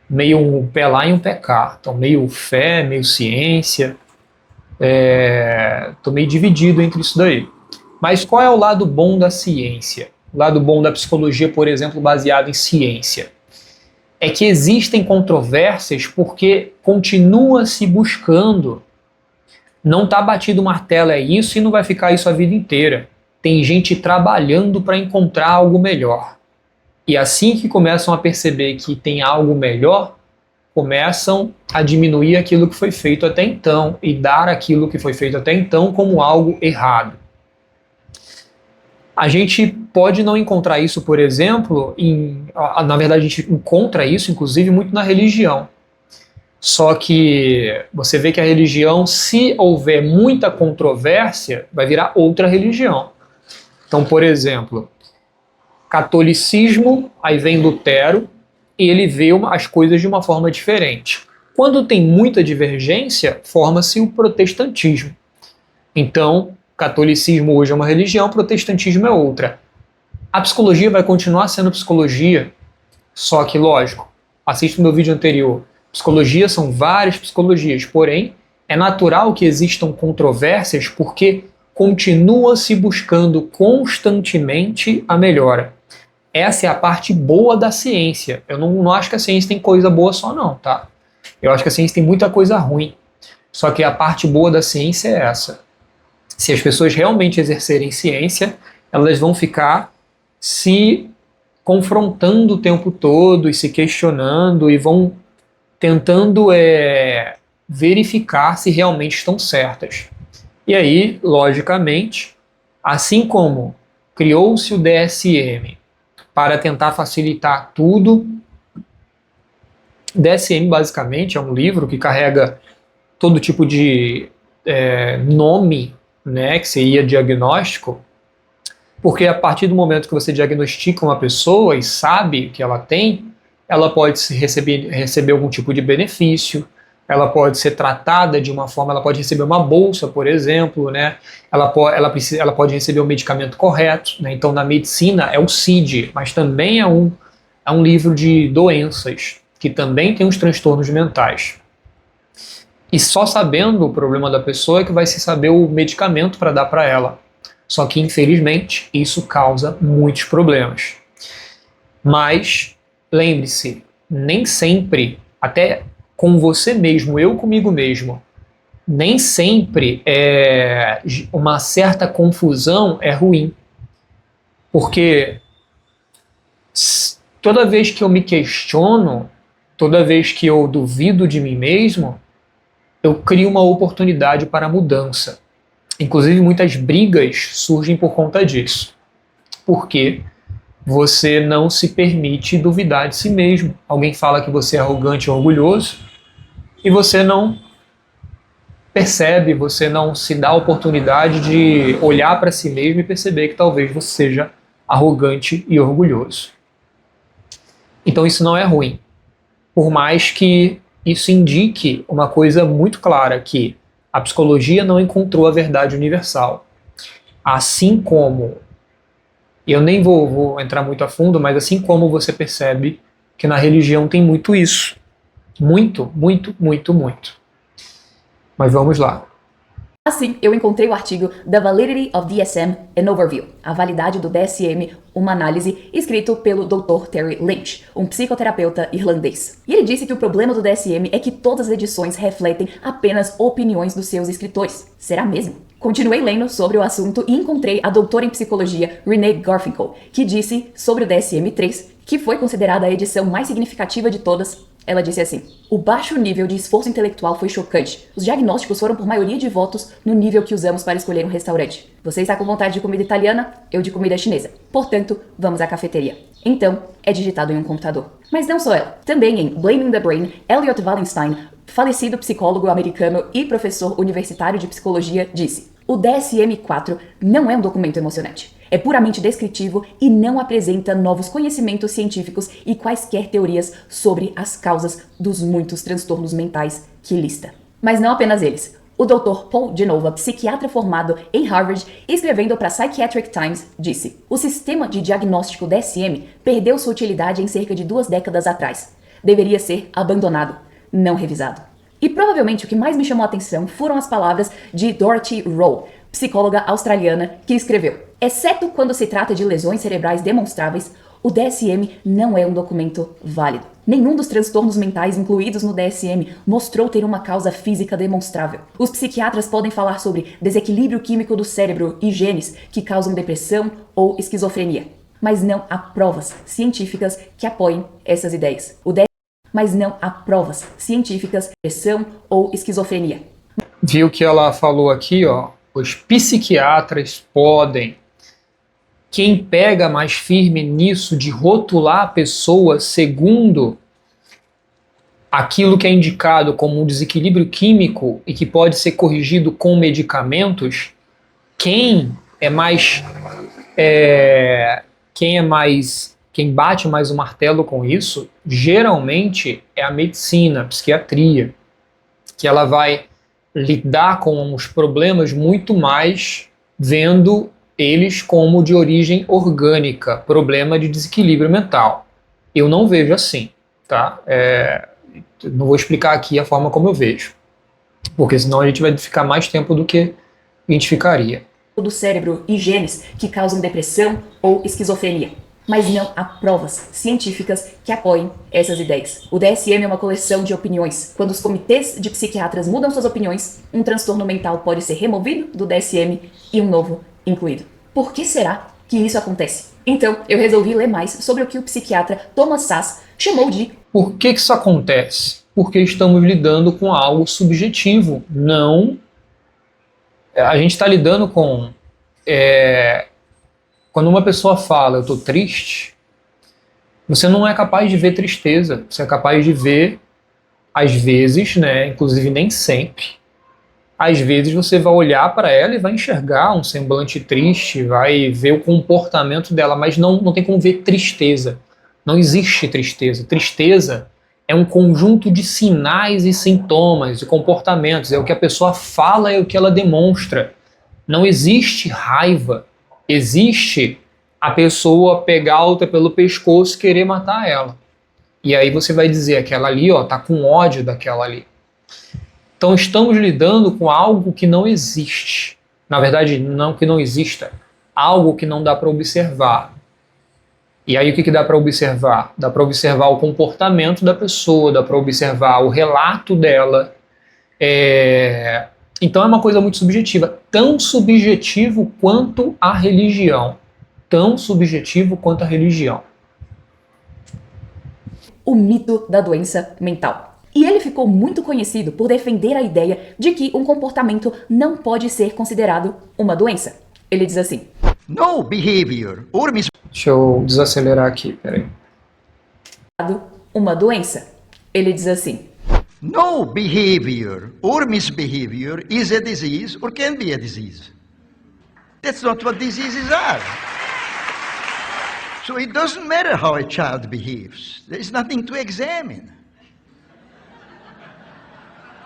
meio um pé lá e um pé cá. Então meio fé, meio ciência. Tô meio dividido entre isso daí. Mas qual é o lado bom da ciência? O lado bom da psicologia, por exemplo, baseado em ciência. É que existem controvérsias porque continua se buscando. Não está batido o martelo, é isso e não vai ficar isso a vida inteira. Tem gente trabalhando para encontrar algo melhor. E assim que começam a perceber que tem algo melhor, começam a diminuir aquilo que foi feito até então e dar aquilo que foi feito até então como algo errado. A gente pode não encontrar isso, por exemplo, na verdade a gente encontra isso, inclusive, muito na religião. Só que você vê que a religião, se houver muita controvérsia, vai virar outra religião. Então, por exemplo, catolicismo, aí vem Lutero, e ele vê as coisas de uma forma diferente. Quando tem muita divergência, forma-se o protestantismo. Então, catolicismo hoje é uma religião, protestantismo é outra. A psicologia vai continuar sendo psicologia, só que, lógico, assista o meu vídeo anterior. Psicologia são várias psicologias, porém, é natural que existam controvérsias porque continua se buscando constantemente a melhora. Essa é a parte boa da ciência. Eu não acho que a ciência tem coisa boa só não, tá? Eu acho que a ciência tem muita coisa ruim. Só que a parte boa da ciência é essa. Se as pessoas realmente exercerem ciência, elas vão ficar se confrontando o tempo todo e se questionando e vão tentando verificar se realmente estão certas. E aí, logicamente, assim como criou-se o DSM para tentar facilitar tudo, DSM basicamente é um livro que carrega todo tipo de nome, né, que seria diagnóstico, porque a partir do momento que você diagnostica uma pessoa e sabe que ela tem, ela pode receber algum tipo de benefício, ela pode ser tratada de uma forma, ela pode receber uma bolsa, por exemplo, né? Ela pode receber o medicamento correto, né? Então, na medicina é o CID, mas também é um livro de doenças, que também tem os transtornos mentais. E só sabendo o problema da pessoa é que vai se saber o medicamento para dar para ela. Só que, infelizmente, isso causa muitos problemas. Mas, lembre-se, nem sempre, até com você mesmo, eu comigo mesmo, nem sempre uma certa confusão é ruim. Porque toda vez que eu me questiono, toda vez que eu duvido de mim mesmo, eu crio uma oportunidade para mudança. Inclusive, muitas brigas surgem por conta disso. Porque você não se permite duvidar de si mesmo. Alguém fala que você é arrogante ou orgulhoso e você não percebe, você não se dá a oportunidade de olhar para si mesmo e perceber que talvez você seja arrogante e orgulhoso. Então isso não é ruim. Por mais que isso indique uma coisa muito clara, que a psicologia não encontrou a verdade universal. Assim como, eu nem vou entrar muito a fundo, mas assim como você percebe que na religião tem muito isso. Muito, muito, muito, muito. Mas vamos lá. Assim, eu encontrei o artigo The Validity of DSM an Overview, a validade do DSM, uma análise, escrito pelo Dr. Terry Lynch, um psicoterapeuta irlandês. E ele disse que o problema do DSM é que todas as edições refletem apenas opiniões dos seus escritores. Será mesmo? Continuei lendo sobre o assunto e encontrei a doutora em psicologia Renee Garfinkel, que disse sobre o DSM-3, que foi considerada a edição mais significativa de todas. Ela disse assim: o baixo nível de esforço intelectual foi chocante. Os diagnósticos foram por maioria de votos no nível que usamos para escolher um restaurante. Você está com vontade de comida italiana? Eu de comida chinesa. Portanto, vamos à cafeteria. Então, é digitado em um computador. Mas não só ela. Também em Blaming the Brain, Elliot Wallenstein, falecido psicólogo americano e professor universitário de psicologia, disse: o DSM-4 não é um documento emocionante. É puramente descritivo e não apresenta novos conhecimentos científicos e quaisquer teorias sobre as causas dos muitos transtornos mentais que lista. Mas não apenas eles. O Dr. Paul Genova, psiquiatra formado em Harvard, escrevendo para Psychiatric Times, disse: o sistema de diagnóstico DSM perdeu sua utilidade em cerca de 2 décadas atrás. Deveria ser abandonado, não revisado. E provavelmente o que mais me chamou a atenção foram as palavras de Dorothy Rowe, psicóloga australiana, que escreveu: exceto quando se trata de lesões cerebrais demonstráveis, o DSM não é um documento válido. Nenhum dos transtornos mentais incluídos no DSM mostrou ter uma causa física demonstrável. Os psiquiatras podem falar sobre desequilíbrio químico do cérebro e genes que causam depressão ou esquizofrenia, mas não há provas científicas que apoiem essas ideias. Mas não há provas científicas, depressão ou esquizofrenia. Viu que ela falou aqui, ó? Os psiquiatras podem. Quem pega mais firme nisso de rotular a pessoa segundo aquilo que é indicado como um desequilíbrio químico e que pode ser corrigido com medicamentos, quem bate mais o martelo com isso, geralmente é a medicina, a psiquiatria, que ela vai lidar com os problemas muito mais vendo eles como de origem orgânica, problema de desequilíbrio mental. Eu não vejo assim, tá? Não vou explicar aqui a forma como eu vejo, porque senão a gente vai ficar mais tempo do que a gente ficaria. Do cérebro e genes que causam depressão ou esquizofrenia. Mas não há provas científicas que apoiem essas ideias. O DSM é uma coleção de opiniões. Quando os comitês de psiquiatras mudam suas opiniões, um transtorno mental pode ser removido do DSM e um novo incluído. Por que será que isso acontece? Então, eu resolvi ler mais sobre o que o psiquiatra Thomas Szasz chamou de... Por que isso acontece? Porque estamos lidando com algo subjetivo. Não... A gente está lidando com... Quando uma pessoa fala, eu estou triste, você não é capaz de ver tristeza. Você é capaz de ver, às vezes, né, inclusive nem sempre, às vezes você vai olhar para ela e vai enxergar um semblante triste, vai ver o comportamento dela, mas não tem como ver tristeza. Não existe tristeza. Tristeza é um conjunto de sinais e sintomas, de comportamentos. É o que a pessoa fala, é o que ela demonstra. Não existe raiva. Existe a pessoa pegar a outra pelo pescoço e querer matar ela. E aí você vai dizer, aquela ali, ó, tá com ódio daquela ali. Então estamos lidando com algo que não existe. Na verdade, não que não exista. Algo que não dá para observar. E aí o que dá para observar? Dá para observar o comportamento da pessoa, dá para observar o relato dela. Então é uma coisa muito subjetiva, tão subjetivo quanto a religião. Tão subjetivo quanto a religião. O mito da doença mental. E ele ficou muito conhecido por defender a ideia de que um comportamento não pode ser considerado uma doença. Ele diz assim: No behavior or Deixa eu desacelerar aqui, peraí. Uma doença. Ele diz assim: no behavior or misbehavior is a disease or can be a disease. That's not what diseases are. So it doesn't matter how a child behaves. There's nothing to examine.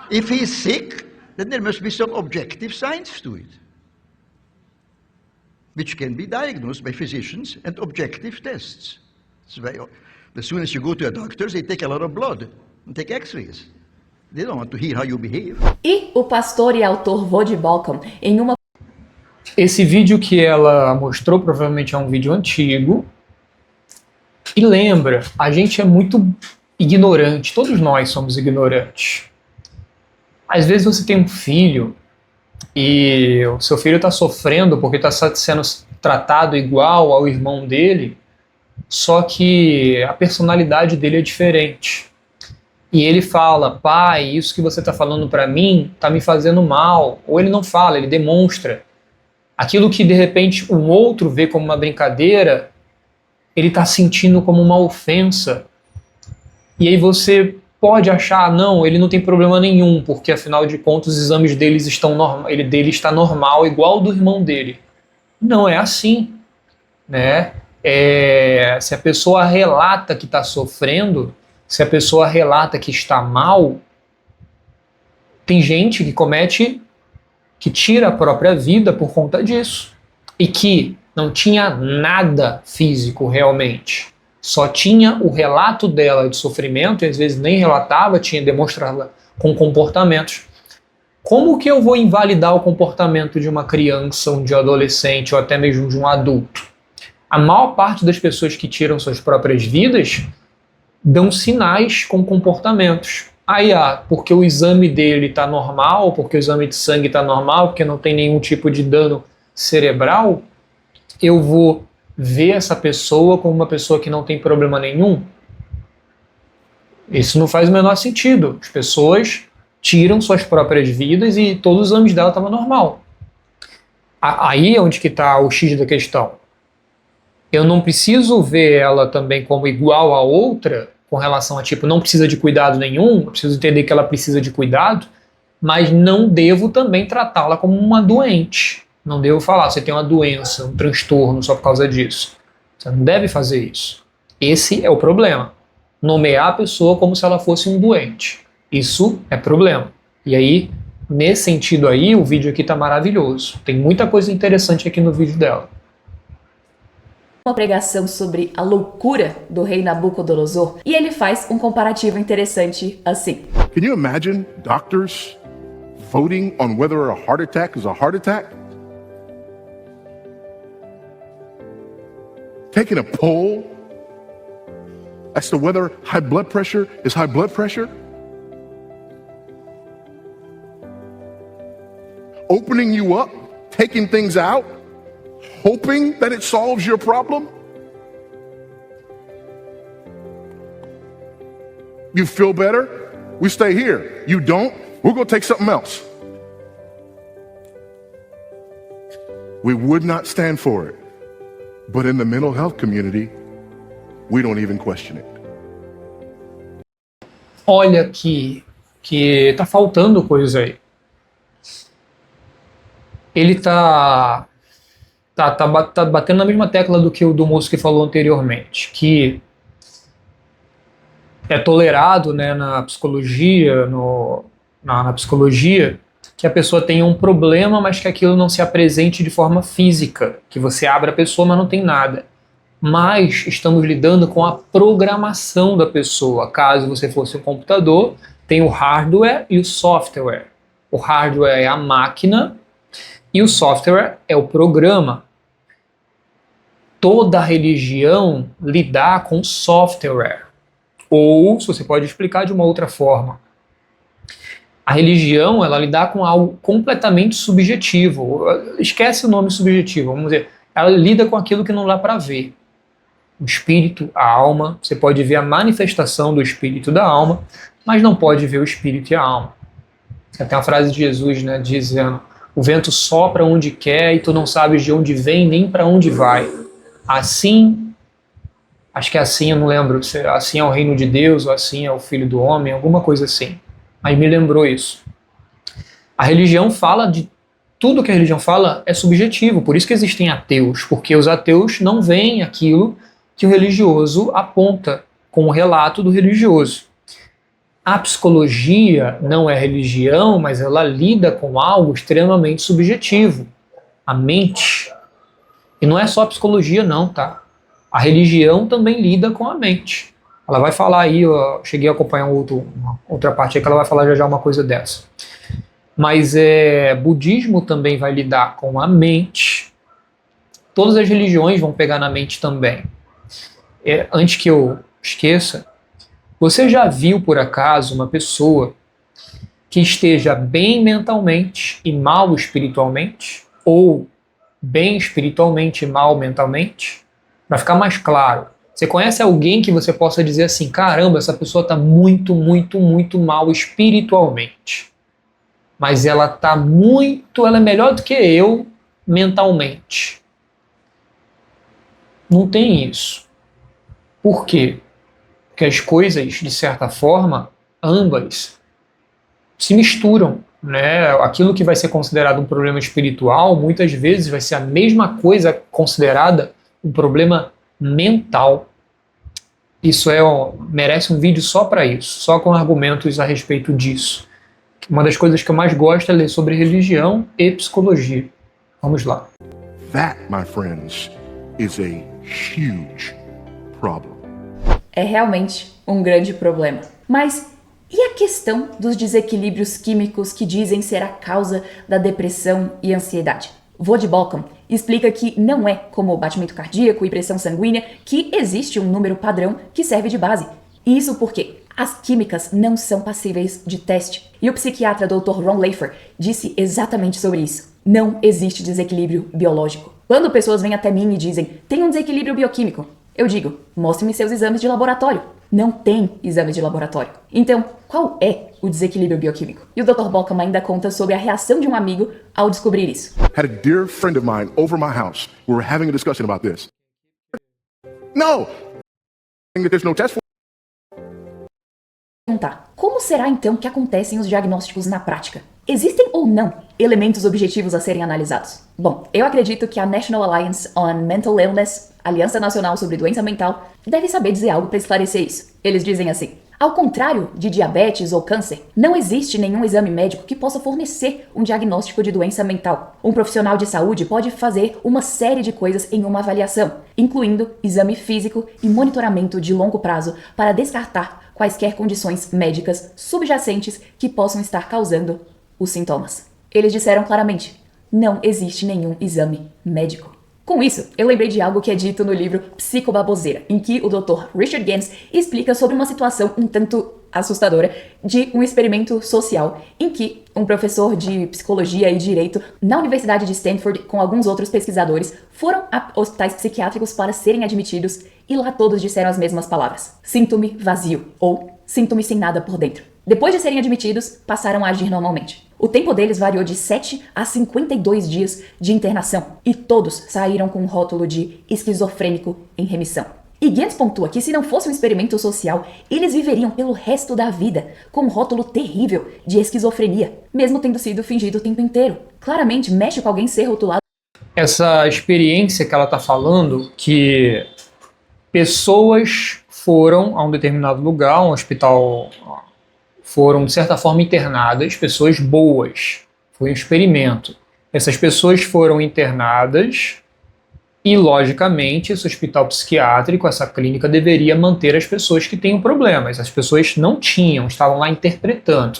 If he's sick, then there must be some objective science to it. which can be diagnosed by physicians and objective tests. As soon as you go to a doctor, they take a lot of blood and take x-rays. They don't want to hear how you behave. E o pastor e autor Voddie Baucham, em uma... Esse vídeo que ela mostrou provavelmente é um vídeo antigo. E lembra, a gente é muito ignorante, todos nós somos ignorantes. Às vezes você tem um filho e o seu filho está sofrendo porque está sendo tratado igual ao irmão dele, só que a personalidade dele é diferente. E ele fala, pai, isso que você está falando para mim está me fazendo mal. Ou ele não fala, ele demonstra. Aquilo que de repente um outro vê como uma brincadeira, ele está sentindo como uma ofensa. E aí você pode achar, não, ele não tem problema nenhum, porque afinal de contas os exames dele está normal, igual ao do irmão dele. Não é assim, né? Se a pessoa relata que está sofrendo, se a pessoa relata que está mal, tem gente que tira a própria vida por conta disso. E que não tinha nada físico realmente. Só tinha o relato dela de sofrimento, e às vezes nem relatava, demonstrava com comportamentos. Como que eu vou invalidar o comportamento de uma criança, de um adolescente ou até mesmo de um adulto? A maior parte das pessoas que tiram suas próprias vidas dão sinais com comportamentos. Porque o exame dele está normal, porque o exame de sangue está normal, porque não tem nenhum tipo de dano cerebral, eu vou ver essa pessoa como uma pessoa que não tem problema nenhum? Isso não faz o menor sentido. As pessoas tiram suas próprias vidas e todos os exames dela estavam normal. Aí é onde que está o X da questão. Eu não preciso ver ela também como igual a outra, com relação a não precisa de cuidado nenhum, eu preciso entender que ela precisa de cuidado, mas não devo também tratá-la como uma doente. Não devo falar, você tem uma doença, um transtorno só por causa disso. Você não deve fazer isso. Esse é o problema. Nomear a pessoa como se ela fosse um doente. Isso é problema. E aí, nesse sentido aí, o vídeo aqui está maravilhoso. Tem muita coisa interessante aqui no vídeo dela. Uma pregação sobre a loucura do rei Nabucodonosor, e ele faz um comparativo interessante assim. Can you imagine doctors voting on whether a heart attack is a heart attack? Taking a poll as to whether high blood pressure is high blood pressure? Opening you up, taking things out, hoping that it solves your problem? You feel better? We stay here. You don't? We'll go take something else. We would not stand for it. But in the mental health community, we don't even question it. Olha que tá faltando coisa aí. Ele tá batendo na mesma tecla do que o do moço que falou anteriormente, que é tolerado, né, na psicologia, na psicologia, que a pessoa tenha um problema, mas que aquilo não se apresente de forma física, que você abre a pessoa, mas não tem nada. Mas estamos lidando com a programação da pessoa. Caso você fosse um computador, tem o hardware e o software. O hardware é a máquina e o software é o programa. Toda religião lida com software. Ou, se você pode explicar de uma outra forma, a religião, ela lida com algo completamente subjetivo. Esquece o nome subjetivo, vamos dizer. Ela lida com aquilo que não dá para ver. O espírito, a alma, você pode ver a manifestação do espírito da alma, mas não pode ver o espírito e a alma. Tem uma frase de Jesus, né, dizendo: o vento sopra onde quer e tu não sabes de onde vem nem para onde vai. Assim, acho que é assim, eu não lembro, se assim é o reino de Deus ou assim é o filho do homem, alguma coisa assim. Aí me lembrou isso. A religião fala de... Tudo que a religião fala é subjetivo, por isso que existem ateus, porque os ateus não veem aquilo que o religioso aponta com o relato do religioso. A psicologia não é religião, mas ela lida com algo extremamente subjetivo. A mente. E não é só a psicologia não, tá? A religião também lida com a mente. Ela vai falar aí, eu cheguei a acompanhar uma outra parte aí que ela vai falar já uma coisa dessa. Mas budismo também vai lidar com a mente. Todas as religiões vão pegar na mente também. Antes que eu esqueça, você já viu por acaso uma pessoa que esteja bem mentalmente e mal espiritualmente? Ou bem espiritualmente e mal mentalmente? Para ficar mais claro, você conhece alguém que você possa dizer assim, caramba, essa pessoa está muito, muito, muito mal espiritualmente, mas ela é melhor do que eu mentalmente. Não tem isso. Por quê? Porque as coisas, de certa forma, ambas se misturam, né? Aquilo que vai ser considerado um problema espiritual, muitas vezes vai ser a mesma coisa considerada um problema mental. Isso merece um vídeo só para isso, só com argumentos a respeito disso. Uma das coisas que eu mais gosto é ler sobre religião e psicologia. Vamos lá. That, my friends, is a huge problem. É realmente um grande problema. Mas e a questão dos desequilíbrios químicos que dizem ser a causa da depressão e ansiedade? Vojibolkan explica que não é como o batimento cardíaco e pressão sanguínea que existe um número padrão que serve de base. Isso porque as químicas não são passíveis de teste. E o psiquiatra Dr. Ron Leifer disse exatamente sobre isso. Não existe desequilíbrio biológico. Quando pessoas vêm até mim e dizem, tem um desequilíbrio bioquímico, eu digo, mostre-me seus exames de laboratório. Não tem exame de laboratório. Então, qual é o desequilíbrio bioquímico? E o Dr. Bolkan ainda conta sobre a reação de um amigo ao descobrir isso. Had a dear friend of mine over my house. We were having a discussion about this. No! There's no test for. Perguntar, como será então que acontecem os diagnósticos na prática? Existem ou não elementos objetivos a serem analisados? Bom, eu acredito que a National Alliance on Mental Illness, Aliança Nacional sobre Doença Mental, deve saber dizer algo para esclarecer isso. Eles dizem assim, ao contrário de diabetes ou câncer, não existe nenhum exame médico que possa fornecer um diagnóstico de doença mental. Um profissional de saúde pode fazer uma série de coisas em uma avaliação, incluindo exame físico e monitoramento de longo prazo para descartar quaisquer condições médicas subjacentes que possam estar causando os sintomas. Eles disseram claramente, não existe nenhum exame médico. Com isso, eu lembrei de algo que é dito no livro Psicobaboseira, em que o Dr. Richard Gans explica sobre uma situação um tanto assustadora de um experimento social em que um professor de psicologia e direito na Universidade de Stanford com alguns outros pesquisadores foram a hospitais psiquiátricos para serem admitidos e lá todos disseram as mesmas palavras. Sinto-me vazio ou sinto-me sem nada por dentro. Depois de serem admitidos, passaram a agir normalmente. O tempo deles variou de 7 a 52 dias de internação e todos saíram com um rótulo de esquizofrênico em remissão. E Gans pontua que se não fosse um experimento social, eles viveriam pelo resto da vida com um rótulo terrível de esquizofrenia, mesmo tendo sido fingido o tempo inteiro. Claramente mexe com alguém ser rotulado. Essa experiência que ela está falando, que pessoas foram a um determinado lugar, um hospital, foram de certa forma internadas, pessoas boas, foi um experimento. Essas pessoas foram internadas e, logicamente, esse hospital psiquiátrico, essa clínica, deveria manter as pessoas que têm problemas. As pessoas não tinham, estavam lá interpretando.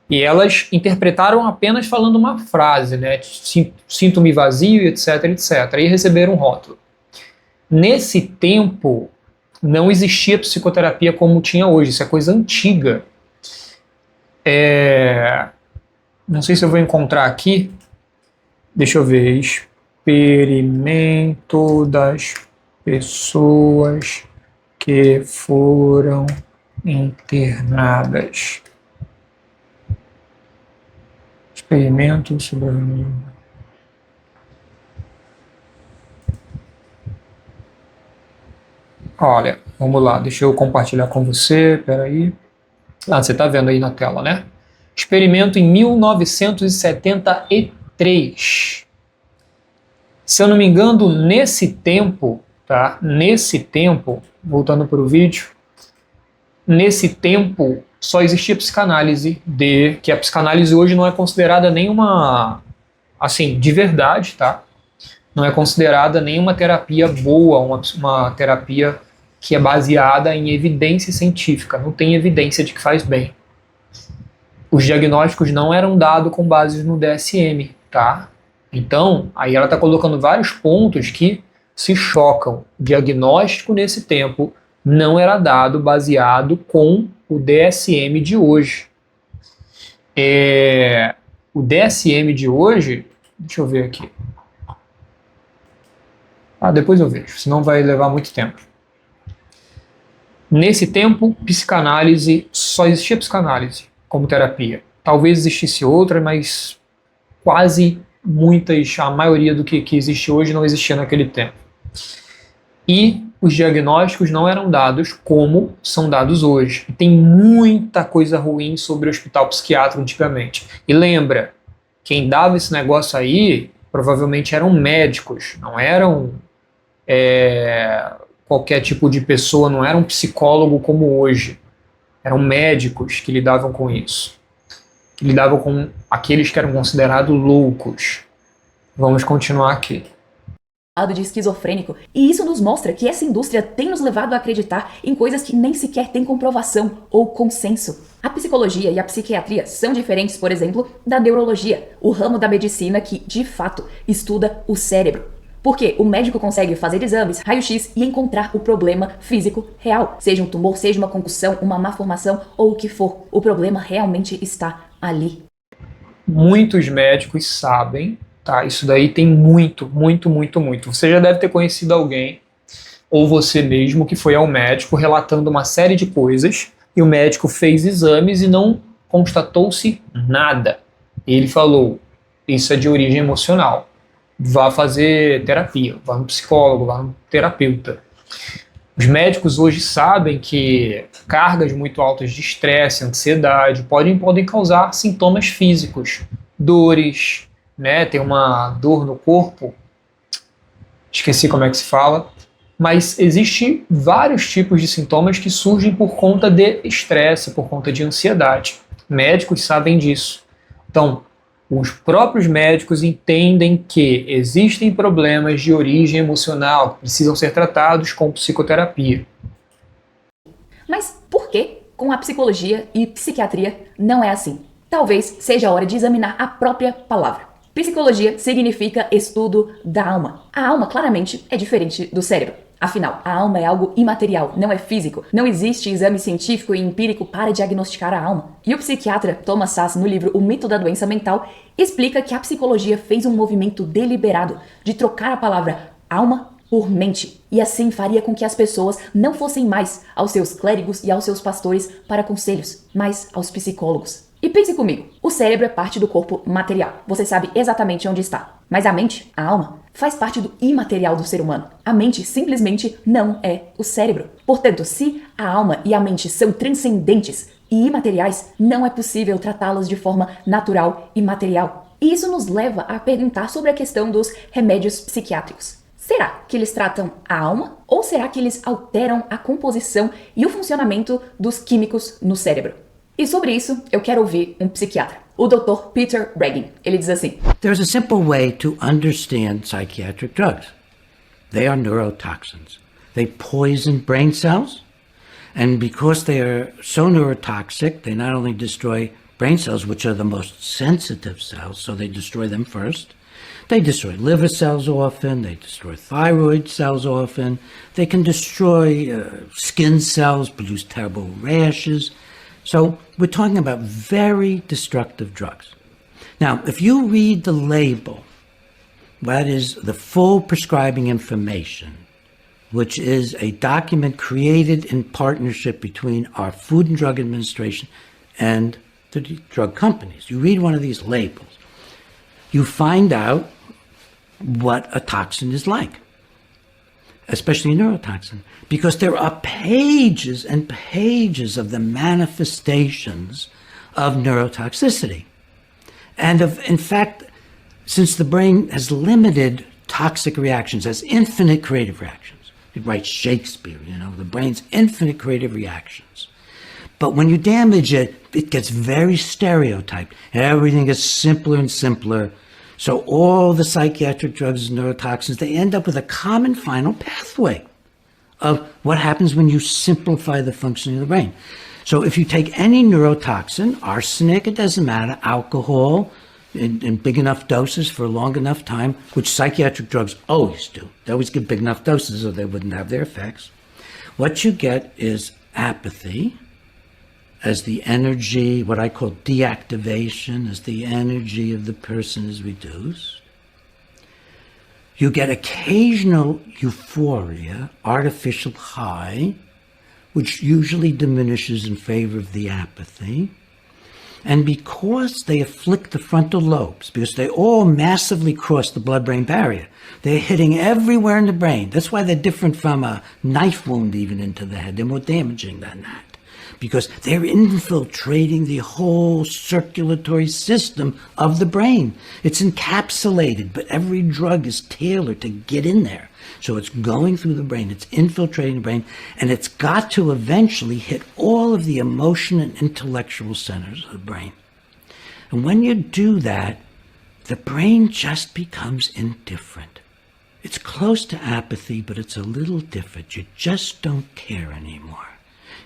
E elas interpretaram apenas falando uma frase, né? Sinto-me vazio, etc, etc. E receberam um rótulo. Nesse tempo, não existia psicoterapia como tinha hoje. Isso é coisa antiga. Não sei se eu vou encontrar aqui. Deixa eu ver. Experimento das pessoas que foram internadas. Experimento sobre... Olha, vamos lá, deixa eu compartilhar com você, peraí. Você está vendo aí na tela, né? Experimento em 1973. Se eu não me engano, nesse tempo, tá? Nesse tempo, voltando para o vídeo, nesse tempo só existia psicanálise, que a psicanálise hoje não é considerada nenhuma, assim, de verdade, tá? não é considerada nenhuma terapia boa, uma terapia que é baseada em evidência científica, não tem evidência de que faz bem. Os diagnósticos não eram dados com base no DSM, tá? Então, aí ela está colocando vários pontos que se chocam. O diagnóstico nesse tempo não era dado baseado com o DSM de hoje. O DSM de hoje, deixa eu ver aqui. Depois eu vejo, senão vai levar muito tempo. Nesse tempo, psicanálise, só existia psicanálise como terapia. Talvez existisse outra, mas quase muitas, a maioria do que existe hoje não existia naquele tempo. E os diagnósticos não eram dados como são dados hoje. E tem muita coisa ruim sobre o hospital psiquiátrico antigamente. E lembra, quem dava esse negócio aí provavelmente eram médicos, não eram qualquer tipo de pessoa, não era um psicólogo como hoje. Eram médicos que lidavam com isso. Que lidavam com aqueles que eram considerados loucos. Vamos continuar aqui. De esquizofrênico. E isso nos mostra que essa indústria tem nos levado a acreditar em coisas que nem sequer têm comprovação ou consenso. A psicologia e a psiquiatria são diferentes, por exemplo, da neurologia, o ramo da medicina que, de fato, estuda o cérebro. Porque o médico consegue fazer exames, raio-x e encontrar o problema físico real. Seja um tumor, seja uma concussão, uma má formação ou o que for. O problema realmente está ali. Muitos médicos sabem, tá? Isso daí tem muito. Você já deve ter conhecido alguém, ou você mesmo, que foi ao médico relatando uma série de coisas, e o médico fez exames e não constatou-se nada. Ele falou, isso é de origem emocional. Vá fazer terapia, vá no psicólogo, vá no terapeuta. Os médicos hoje sabem que cargas muito altas de estresse, ansiedade, podem causar sintomas físicos, dores, né? Tem uma dor no corpo, esqueci como é que se fala, mas existe vários tipos de sintomas que surgem por conta de estresse, por conta de ansiedade. Médicos sabem disso. Então, os próprios médicos entendem que existem problemas de origem emocional que precisam ser tratados com psicoterapia. Mas por que com a psicologia e psiquiatria não é assim? Talvez seja a hora de examinar a própria palavra. Psicologia significa estudo da alma. A alma claramente é diferente do cérebro. Afinal, a alma é algo imaterial, não é físico. Não existe exame científico e empírico para diagnosticar a alma. E o psiquiatra Thomas Szasz, no livro O Mito da Doença Mental, explica que a psicologia fez um movimento deliberado de trocar a palavra alma por mente. E assim faria com que as pessoas não fossem mais aos seus clérigos e aos seus pastores para conselhos, mas aos psicólogos. E pense comigo, o cérebro é parte do corpo material. Você sabe exatamente onde está. Mas a mente, a alma, faz parte do imaterial do ser humano. A mente simplesmente não é o cérebro. Portanto, se a alma e a mente são transcendentes e imateriais, não é possível tratá-las de forma natural e material. E isso nos leva a perguntar sobre a questão dos remédios psiquiátricos. Será que eles tratam a alma ou será que eles alteram a composição e o funcionamento dos químicos no cérebro? E sobre isso, eu quero ouvir um psiquiatra, o Dr. Peter Breggin. Ele diz assim: There's a simple way to understand psychiatric drugs. They are neurotoxins. They poison brain cells, and because they are so neurotoxic, they not only destroy brain cells, which are the most sensitive cells, so they destroy them first. They destroy liver cells often, they destroy thyroid cells often, they can destroy skin cells, produce terrible rashes. So we're talking about very destructive drugs. Now, if you read the label, that is the full prescribing information, which is a document created in partnership between our Food and Drug Administration and the drug companies. You read one of these labels, you find out what a toxin is like, especially a neurotoxin, because there are pages and pages of the manifestations of neurotoxicity. And in fact, since the brain has limited toxic reactions, has infinite creative reactions. It writes Shakespeare, the brain's infinite creative reactions. But when you damage it, it gets very stereotyped. Everything is simpler and simpler. So all the psychiatric drugs and neurotoxins, they end up with a common final pathway of what happens when you simplify the functioning of the brain. So if you take any neurotoxin, arsenic, it doesn't matter, alcohol, in big enough doses for a long enough time, which psychiatric drugs always do. They always give big enough doses or they wouldn't have their effects. What you get is apathy as the energy, what I call deactivation, as the energy of the person is reduced. You get occasional euphoria, artificial high, which usually diminishes in favor of the apathy. And because they afflict the frontal lobes, because they all massively cross the blood-brain barrier, they're hitting everywhere in the brain. That's why they're different from a knife wound even into the head. They're more damaging than that, because they're infiltrating the whole circulatory system of the brain. It's encapsulated, but every drug is tailored to get in there. So it's going through the brain, it's infiltrating the brain, and it's got to eventually hit all of the emotion and intellectual centers of the brain. And when you do that, the brain just becomes indifferent. It's close to apathy, but it's a little different. You just don't care anymore.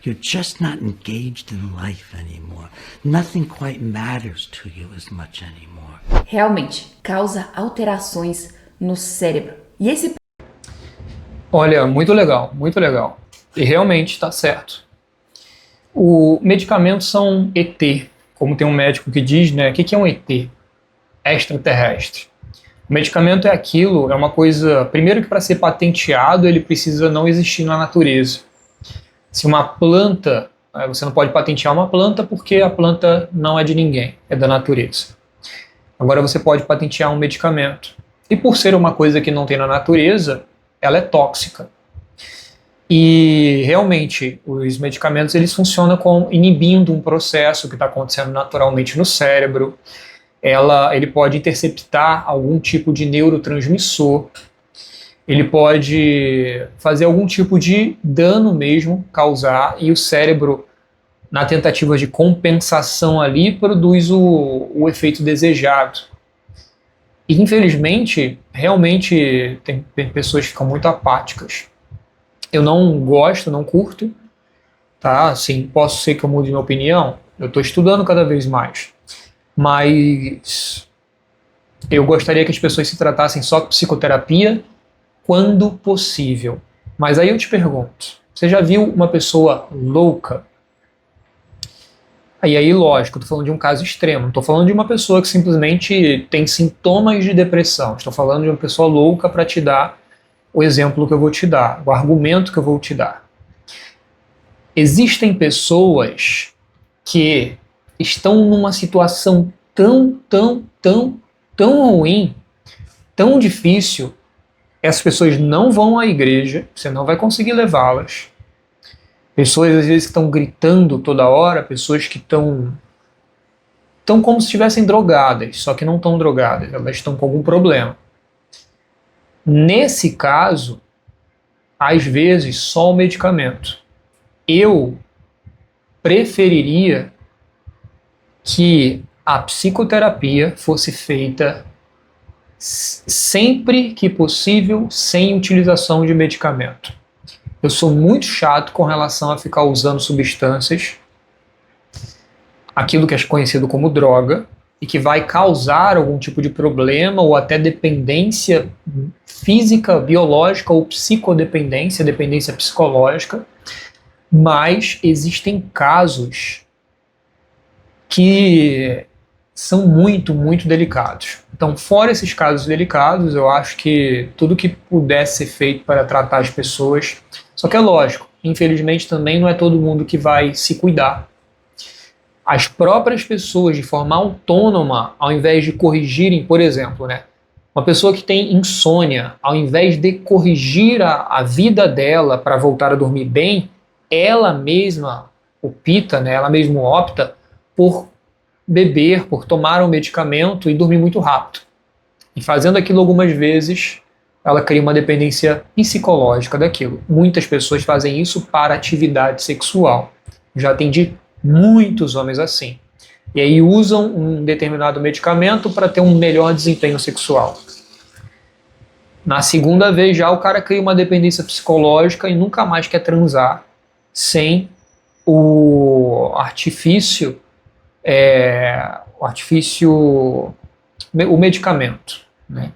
You're just not engaged in life anymore. Nothing quite matters to you as much anymore. Realmente causa alterações no cérebro. E esse Olha, muito legal, muito legal. E realmente está certo. Os medicamentos são ET, como tem um médico que diz, né? O que é um ET? Extraterrestre. O medicamento é aquilo, é uma coisa... Primeiro que para ser patenteado, ele precisa não existir na natureza. Se uma planta... Você não pode patentear uma planta porque a planta não é de ninguém, é da natureza. Agora você pode patentear um medicamento. E por ser uma coisa que não tem na natureza, ela é tóxica. E realmente os medicamentos eles funcionam como inibindo um processo que está acontecendo naturalmente no cérebro. Ele pode interceptar algum tipo de neurotransmissor. Ele pode fazer algum tipo de dano mesmo, causar, e o cérebro, na tentativa de compensação ali, produz o efeito desejado. E infelizmente, realmente tem pessoas que ficam muito apáticas. Eu não gosto, não curto, tá? Assim, posso ser que eu mude minha opinião, eu estou estudando cada vez mais. Mas eu gostaria que as pessoas se tratassem só com psicoterapia quando possível. Mas aí eu te pergunto, você já viu uma pessoa louca? Aí lógico, eu estou falando de um caso extremo, não estou falando de uma pessoa que simplesmente tem sintomas de depressão, estou falando de uma pessoa louca para te dar o exemplo que eu vou te dar, o argumento que eu vou te dar. Existem pessoas que estão numa situação tão ruim, tão difícil, essas pessoas não vão à igreja, você não vai conseguir levá-las. Pessoas às vezes que estão gritando toda hora, pessoas que estão como se estivessem drogadas, só que não estão drogadas, elas estão com algum problema. Nesse caso, às vezes só o medicamento. Eu preferiria que a psicoterapia fosse feita sempre que possível sem utilização de medicamento. Eu sou muito chato com relação a ficar usando substâncias, aquilo que é conhecido como droga, e que vai causar algum tipo de problema ou até dependência física, biológica ou psicodependência, dependência psicológica, mas existem casos que são muito delicados. Então, fora esses casos delicados, eu acho que tudo que pudesse ser feito para tratar as pessoas, só que é lógico, infelizmente também não é todo mundo que vai se cuidar. As próprias pessoas, de forma autônoma, ao invés de corrigirem, por exemplo, né, uma pessoa que tem insônia, ao invés de corrigir a vida dela para voltar a dormir bem, ela mesma opta, né, ela mesma opta por beber, por tomar um medicamento e dormir muito rápido. E fazendo aquilo algumas vezes, ela cria uma dependência psicológica daquilo. Muitas pessoas fazem isso para atividade sexual. Já atendi muitos homens assim. E aí usam um determinado medicamento para ter um melhor desempenho sexual. Na segunda vez já o cara cria uma dependência psicológica e nunca mais quer transar sem o artifício, o medicamento, né?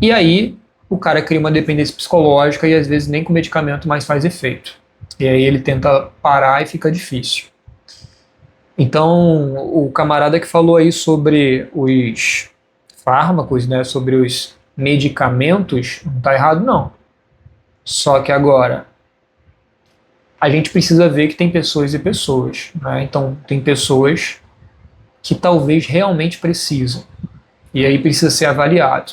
E aí o cara cria uma dependência psicológica e às vezes nem com o medicamento mais faz efeito. E aí ele tenta parar e fica difícil. Então, o camarada que falou aí sobre os fármacos, né, sobre os medicamentos, não está errado não. Só que agora, a gente precisa ver que tem pessoas e pessoas, né? Então, tem pessoas que talvez realmente precisam. E aí precisa ser avaliado.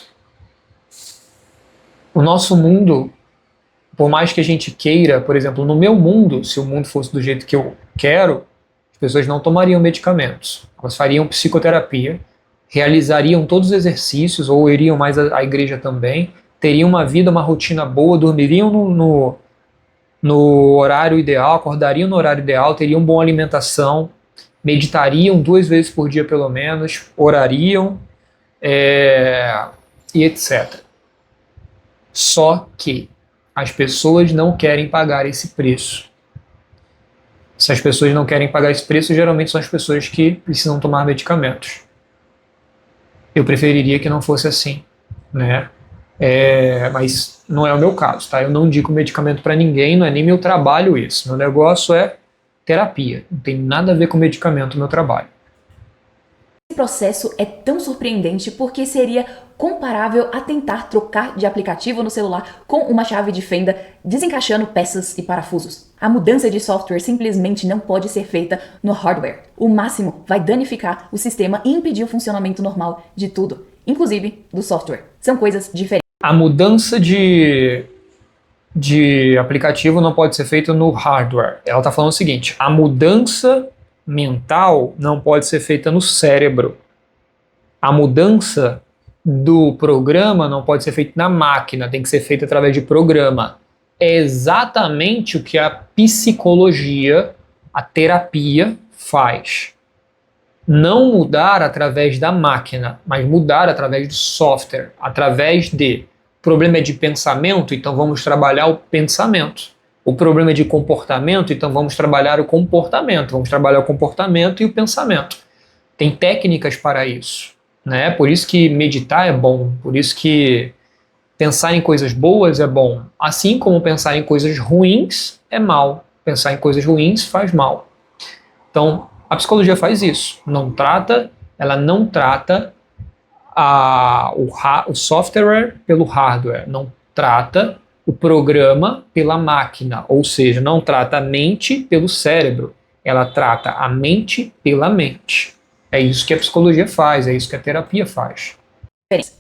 O nosso mundo, por mais que a gente queira, por exemplo, no meu mundo, se o mundo fosse do jeito que eu quero, as pessoas não tomariam medicamentos, elas fariam psicoterapia, realizariam todos os exercícios, ou iriam mais à igreja também, teriam uma vida, uma rotina boa, dormiriam no horário ideal, acordariam no horário ideal, teriam boa alimentação, meditariam 2 vezes por dia pelo menos, orariam, e etc. Só que as pessoas não querem pagar esse preço. Se as pessoas não querem pagar esse preço, geralmente são as pessoas que precisam tomar medicamentos. Eu preferiria que não fosse assim, né? Mas não é o meu caso, tá? Eu não indico medicamento para ninguém, não é nem meu trabalho isso. Meu negócio é terapia, não tem nada a ver com medicamento no meu trabalho. Esse processo é tão surpreendente porque seria comparável a tentar trocar de aplicativo no celular com uma chave de fenda, desencaixando peças e parafusos. A mudança de software simplesmente não pode ser feita no hardware. O máximo vai danificar o sistema e impedir o funcionamento normal de tudo, inclusive do software. São coisas diferentes. A mudança de aplicativo não pode ser feita no hardware. Ela está falando o seguinte: a mudança mental não pode ser feita no cérebro. A mudança do programa não pode ser feita na máquina, tem que ser feita através de programa. É exatamente o que a psicologia, a terapia faz. Não mudar através da máquina, mas mudar através do software, através de problema de pensamento, então vamos trabalhar o pensamento. O problema de comportamento, então vamos trabalhar o comportamento. Vamos trabalhar o comportamento e o pensamento. Tem técnicas para isso, né? Por isso que meditar é bom, por isso que pensar em coisas boas é bom. Assim como pensar em coisas ruins é mal. Pensar em coisas ruins faz mal. Então, a psicologia faz isso. Ela não trata o software pelo hardware, não trata o programa pela máquina, ou seja, não trata a mente pelo cérebro, ela trata a mente pela mente. É isso que a psicologia faz, é isso que a terapia faz.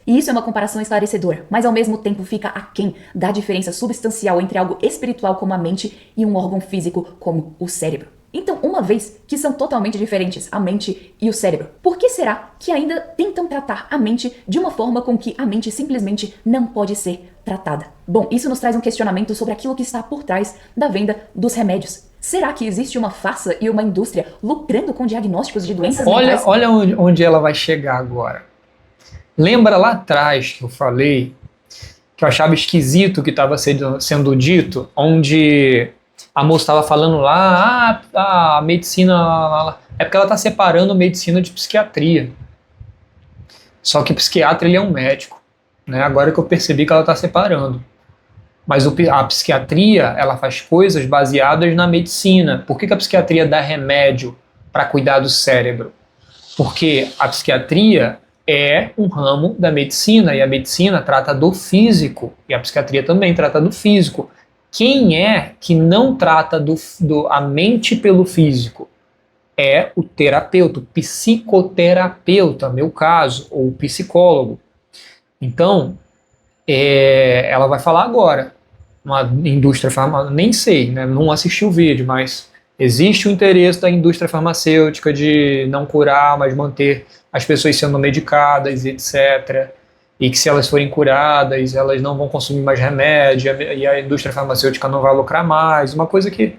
E isso é uma comparação esclarecedora, mas ao mesmo tempo fica aquém da diferença substancial entre algo espiritual como a mente e um órgão físico como o cérebro. Então, uma vez que são totalmente diferentes, a mente e o cérebro, por que será que ainda tentam tratar a mente de uma forma com que a mente simplesmente não pode ser tratada? Bom, isso nos traz um questionamento sobre aquilo que está por trás da venda dos remédios. Será que existe uma farsa e uma indústria lucrando com diagnósticos de doenças mentais? Olha onde ela vai chegar agora. Lembra lá atrás que eu falei que eu achava esquisito o que estava sendo dito, onde a moça estava falando lá, a medicina, é porque ela está separando medicina de psiquiatria. Só que o psiquiatra ele é um médico, né? Agora que eu percebi que ela está separando. Mas a psiquiatria, ela faz coisas baseadas na medicina. Por que a psiquiatria dá remédio para cuidar do cérebro? Porque a psiquiatria é um ramo da medicina, e a medicina trata do físico, e a psiquiatria também trata do físico. Quem é que não trata a mente pelo físico? É o terapeuta, o psicoterapeuta, meu caso, ou o psicólogo. Então, ela vai falar agora, uma indústria farmacêutica, nem sei, né, não assisti o vídeo, mas existe o interesse da indústria farmacêutica de não curar, mas manter as pessoas sendo medicadas, etc., e que se elas forem curadas, elas não vão consumir mais remédio, e a indústria farmacêutica não vai lucrar mais, uma coisa que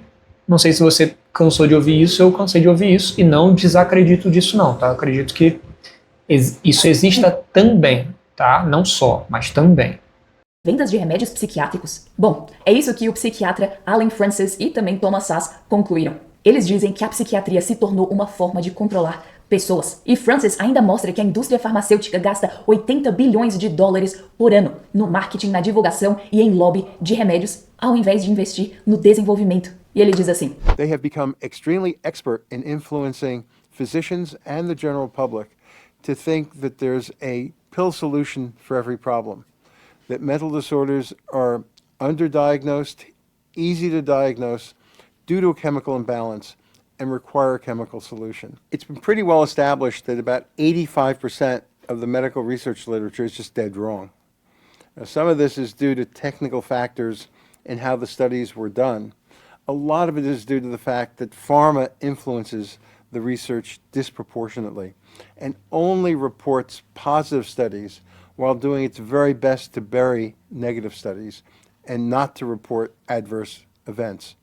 Não sei se você cansou de ouvir isso, eu cansei de ouvir isso e não desacredito disso não, tá? Acredito que isso exista também, tá? Não só, mas também. Vendas de remédios psiquiátricos? Bom, é isso que o psiquiatra Allen Francis e também Thomas Szasz concluíram. Eles dizem que a psiquiatria se tornou uma forma de controlar pessoas. E Francis ainda mostra que a indústria farmacêutica gasta 80 bilhões de dólares por ano no marketing, na divulgação e em lobby de remédios, ao invés de investir no desenvolvimento. E ele diz assim: They have become extremely expert in influencing physicians and the general public to think that there's a pill solution for every problem, that mental disorders are underdiagnosed, easy to diagnose due to a chemical imbalance, and require a chemical solution. It's been pretty well established that about 85% of the medical research literature is just dead wrong. Now, some of this is due to technical factors in how the studies were done. A lot of it is due to the fact that pharma influences the research disproportionately and only reports positive studies while doing its very best to bury negative studies and not to report adverse events.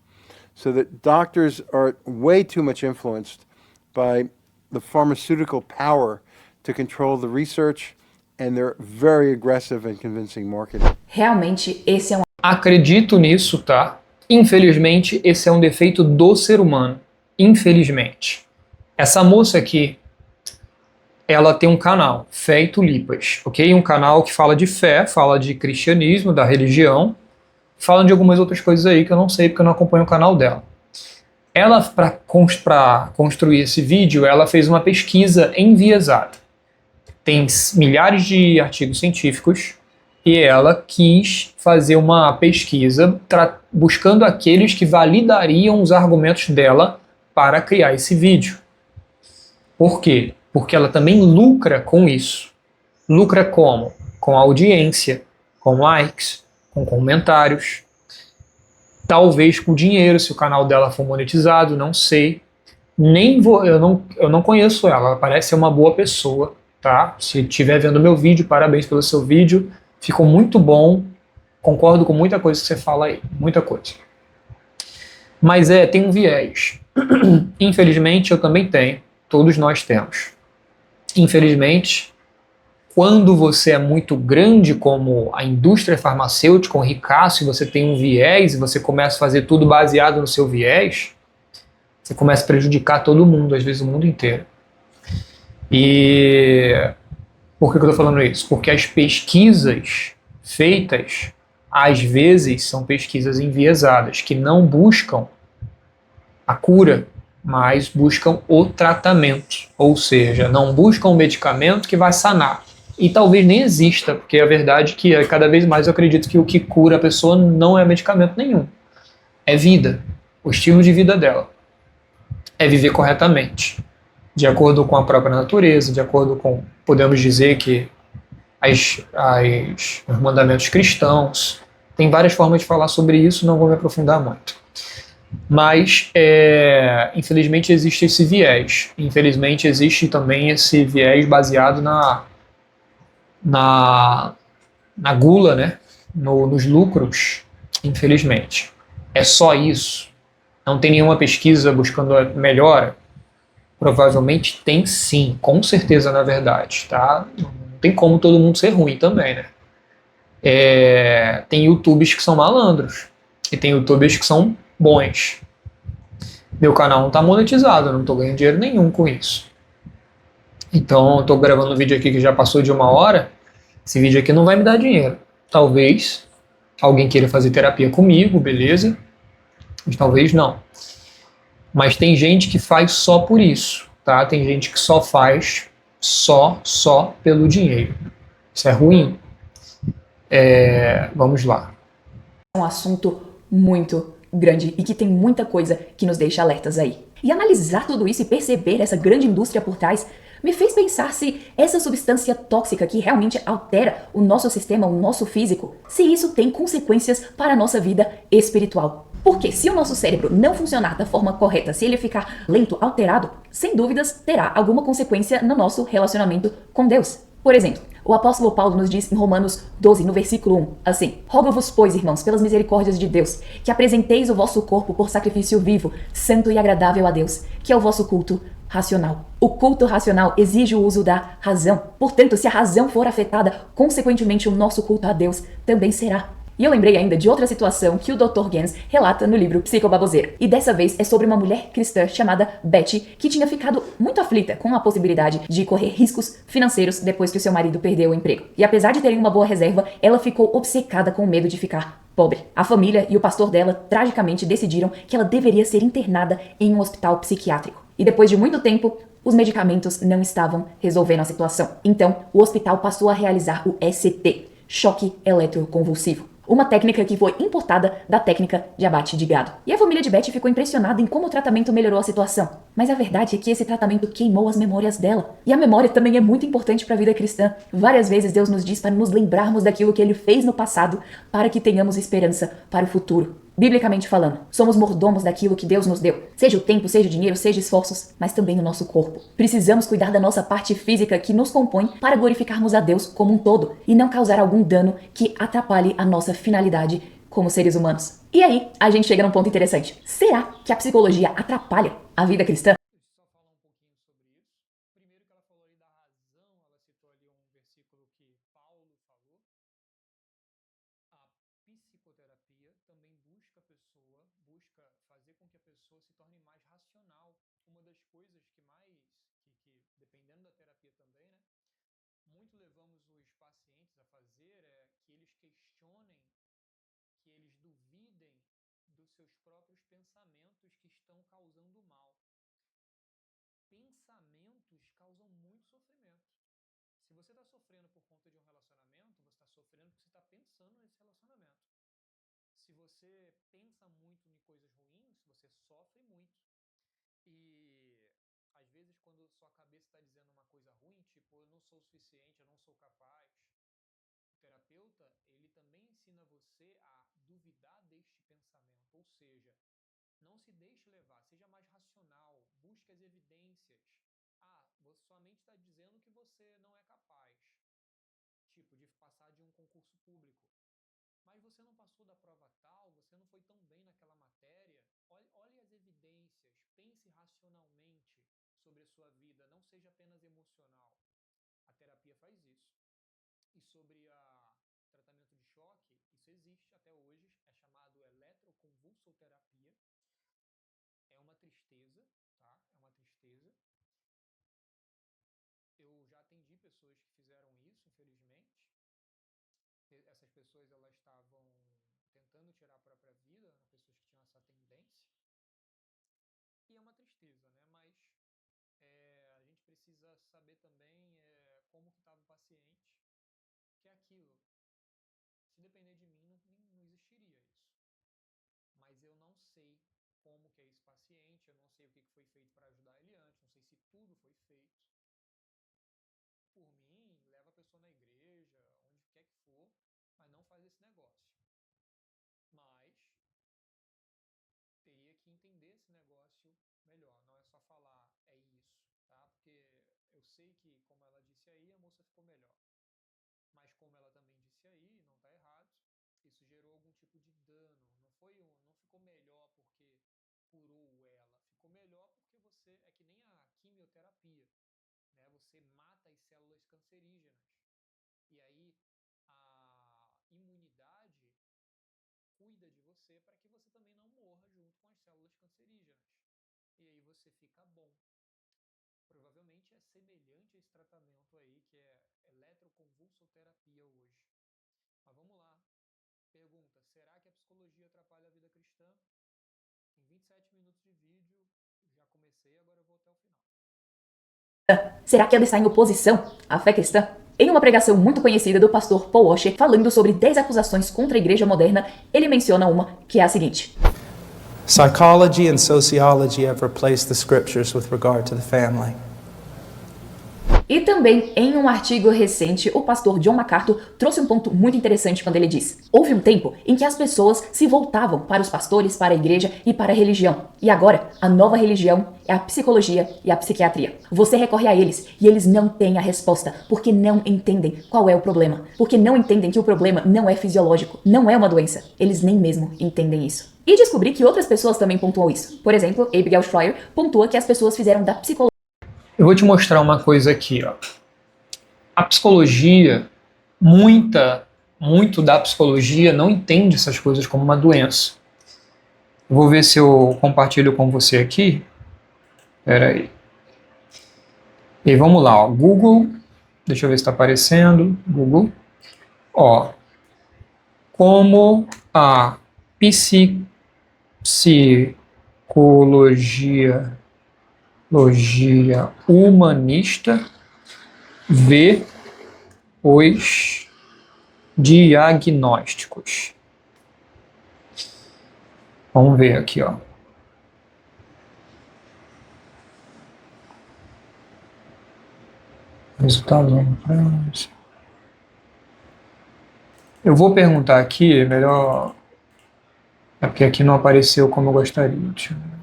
So that doctors are way too much influenced by the pharmaceutical power to control the research and their very aggressive and convincing marketing. realmente esse é um Acredito nisso, tá? Infelizmente, esse é um defeito do ser humano. Infelizmente. Essa moça aqui, ela tem um canal, Fé e Tulipas, ok? Um canal que fala de fé, fala de cristianismo, da religião, fala de algumas outras coisas aí que eu não sei porque eu não acompanho o canal dela. Ela, para construir esse vídeo, ela fez uma pesquisa enviesada. Tem milhares de artigos científicos e ela quis fazer uma pesquisa buscando aqueles que validariam os argumentos dela para criar esse vídeo. Por quê? Porque ela também lucra com isso. Lucra como? Com audiência, com likes, com comentários, talvez com dinheiro, se o canal dela for monetizado, não sei. Eu não conheço ela parece ser uma boa pessoa, tá? Se estiver vendo meu vídeo, parabéns pelo seu vídeo, ficou muito bom, concordo com muita coisa que você fala aí, muita coisa. Mas tem um viés. Infelizmente eu também tenho, todos nós temos. Infelizmente, quando você é muito grande como a indústria farmacêutica, um ricaço, e você tem um viés, e você começa a fazer tudo baseado no seu viés, você começa a prejudicar todo mundo, às vezes o mundo inteiro. E por que eu estou falando isso? Porque as pesquisas feitas, às vezes, são pesquisas enviesadas, que não buscam a cura, mas buscam o tratamento. Ou seja, não buscam um medicamento que vai sanar. E talvez nem exista, porque a verdade é que cada vez mais eu acredito que o que cura a pessoa não é medicamento nenhum. É vida, o estilo de vida dela. É viver corretamente, de acordo com a própria natureza, de acordo com, podemos dizer que os mandamentos cristãos. Tem várias formas de falar sobre isso, não vou me aprofundar muito. Mas, infelizmente, existe esse viés. Infelizmente, existe também esse viés baseado na gula, né? Nos lucros, infelizmente. É só isso. Não tem nenhuma pesquisa buscando a melhora? Provavelmente tem sim, com certeza, na verdade, tá? Não tem como todo mundo ser ruim também, né? Tem youtubers que são malandros e tem youtubers que são bons. Meu canal não está monetizado, eu não estou ganhando dinheiro nenhum com isso. Então eu estou gravando um vídeo aqui que já passou de 1 hora. Esse vídeo aqui não vai me dar dinheiro. Talvez alguém queira fazer terapia comigo, beleza? Mas talvez não. Mas tem gente que faz só por isso, tá? Tem gente que só faz só pelo dinheiro. Isso é ruim. Vamos lá. um assunto muito grande e que tem muita coisa que nos deixa alertas aí. E analisar tudo isso e perceber essa grande indústria por trás me fez pensar se essa substância tóxica que realmente altera o nosso sistema, o nosso físico, se isso tem consequências para a nossa vida espiritual. Porque se o nosso cérebro não funcionar da forma correta, se ele ficar lento, alterado, sem dúvidas terá alguma consequência no nosso relacionamento com Deus. Por exemplo, O apóstolo Paulo nos diz em Romanos 12, no versículo 1, assim: Rogo-vos, pois, irmãos, pelas misericórdias de Deus, que apresenteis o vosso corpo por sacrifício vivo, santo e agradável a Deus, que é o vosso culto racional. O culto racional exige o uso da razão. Portanto, se a razão for afetada, consequentemente o nosso culto a Deus também será. E eu lembrei ainda de outra situação que o Dr. Gens relata no livro Psicobaboseiro. E dessa vez é sobre uma mulher cristã chamada Betty, que tinha ficado muito aflita com a possibilidade de correr riscos financeiros depois que o seu marido perdeu o emprego. E apesar de terem uma boa reserva, ela ficou obcecada com o medo de ficar pobre. A família e o pastor dela tragicamente decidiram que ela deveria ser internada em um hospital psiquiátrico. E depois de muito tempo, os medicamentos não estavam resolvendo a situação. Então, o hospital passou a realizar o ECT, choque eletroconvulsivo. Uma técnica que foi importada da técnica de abate de gado. E a família de Betty ficou impressionada em como o tratamento melhorou a situação. Mas a verdade é que esse tratamento queimou as memórias dela. E a memória também é muito importante para a vida cristã. Várias vezes Deus nos diz para nos lembrarmos daquilo que Ele fez no passado, para que tenhamos esperança para o futuro. Biblicamente falando, somos mordomos daquilo que Deus nos deu. Seja o tempo, seja o dinheiro, seja esforços, mas também o nosso corpo. Precisamos cuidar da nossa parte física que nos compõe para glorificarmos a Deus como um todo e não causar algum dano que atrapalhe a nossa finalidade como seres humanos. E aí, a gente chega num ponto interessante. Será que a psicologia atrapalha a vida cristã? Psicoterapia também busca a pessoa, busca fazer com que a pessoa se torne mais racional. Uma das coisas que mais, dependendo da terapia também, né, muito levamos os pacientes a fazer é que eles questionem, que eles duvidem dos seus próprios pensamentos que estão causando mal. Pensamentos causam muito sofrimento. Se você está sofrendo por conta de um relacionamento, você está sofrendo porque você está pensando nesse relacionamento. Se você pensa muito em coisas ruins, você sofre muito. E às vezes quando sua cabeça está dizendo uma coisa ruim, tipo, eu não sou o suficiente, eu não sou capaz, o terapeuta, ele também ensina você a duvidar deste pensamento. Ou seja, não se deixe levar, seja mais racional, busque as evidências. Sua mente está dizendo que você não é capaz, tipo, de passar de um concurso público. Mas você não passou da prova tal, você não foi tão bem naquela matéria. Olhe as evidências, pense racionalmente sobre a sua vida, não seja apenas emocional. A terapia faz isso. E sobre o tratamento de choque, isso existe até hoje, é chamado eletroconvulsoterapia. É uma tristeza, tá? É uma tristeza. Eu já atendi pessoas que fizeram isso, infelizmente. Essas pessoas, elas estavam tentando tirar a própria vida, pessoas que tinham essa tendência. E é uma tristeza, né? Mas a gente precisa saber também como que estava o paciente, que é aquilo. Se depender de mim, não existiria isso. Mas eu não sei como que é esse paciente, eu não sei o que foi feito para ajudar ele antes, não sei se tudo foi feito. Por mim, leva a pessoa na igreja, onde quer que for, mas não faz esse negócio. Mas teria que entender esse negócio melhor, não é só falar é isso, tá? Porque eu sei que, como ela disse aí, a moça ficou melhor. Mas como ela também disse aí, não está errado, isso gerou algum tipo de dano. Não ficou melhor porque curou ela, ficou melhor porque você, é que nem a quimioterapia, né? Você mata as células cancerígenas. E aí a imunidade cuida de você para que você também não morra junto com as células cancerígenas. E aí você fica bom. Provavelmente é semelhante a esse tratamento aí, que é eletroconvulsoterapia hoje. Mas vamos lá. Pergunta: será que a psicologia atrapalha a vida cristã? Em 27 minutos de vídeo, já comecei, agora eu vou até o final. Será que ela está em oposição à fé cristã? Em uma pregação muito conhecida do pastor Paul Washer, falando sobre 10 acusações contra a igreja moderna, ele menciona uma que é a seguinte: Psychology and sociology have replaced the scriptures with regard to the family. E também, em um artigo recente, o pastor John MacArthur trouxe um ponto muito interessante quando ele diz: houve um tempo em que as pessoas se voltavam para os pastores, para a igreja e para a religião. E agora, a nova religião é a psicologia e a psiquiatria. Você recorre a eles e eles não têm a resposta, porque não entendem qual é o problema. Porque não entendem que o problema não é fisiológico, não é uma doença. Eles nem mesmo entendem isso. E descobri que outras pessoas também pontuam isso. Por exemplo, Abigail Shrier pontua que as pessoas fizeram da psicologia. Eu vou te mostrar uma coisa aqui, ó. A psicologia, muito da psicologia não entende essas coisas como uma doença. Eu vou ver se eu compartilho com você aqui. Espera aí. E vamos lá, ó. Google. Deixa eu ver se está aparecendo. Google. Ó. Como a psicologia humanista vê os diagnósticos. Vamos ver aqui, ó. Resultado. Eu vou perguntar aqui, melhor. É porque aqui não apareceu como eu gostaria. Deixa eu ver.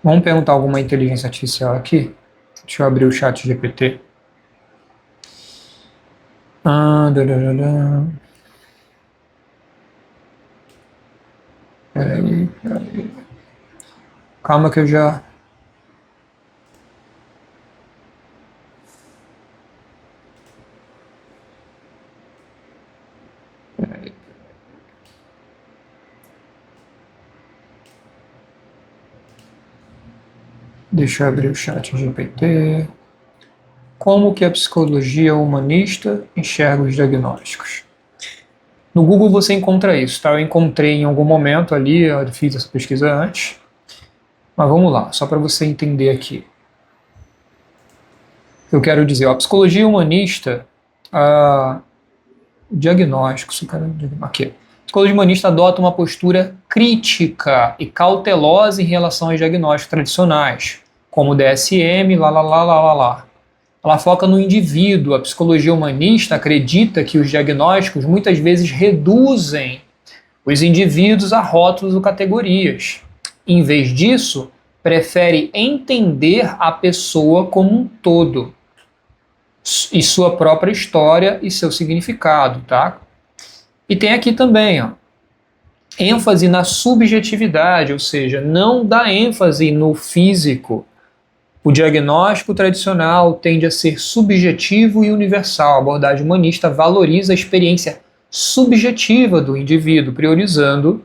Vamos perguntar alguma inteligência artificial aqui? Deixa eu abrir o chat GPT. Peraí. Calma que eu já... Peraí. Deixa eu abrir o chat GPT. Como que a psicologia humanista enxerga os diagnósticos? No Google você encontra isso, tá? Eu encontrei em algum momento ali, eu fiz essa pesquisa antes. Mas vamos lá, só para você entender aqui. Eu quero dizer, a psicologia humanista, diagnósticos, aqui. A psicologia humanista adota uma postura crítica e cautelosa em relação aos diagnósticos tradicionais, como o DSM, lá. Ela foca no indivíduo. A psicologia humanista acredita que os diagnósticos muitas vezes reduzem os indivíduos a rótulos ou categorias. Em vez disso, prefere entender a pessoa como um todo e sua própria história e seu significado, tá? E tem aqui também, ó, ênfase na subjetividade, ou seja, não dá ênfase no físico. O diagnóstico tradicional tende a ser subjetivo e universal. A abordagem humanista valoriza a experiência subjetiva do indivíduo, priorizando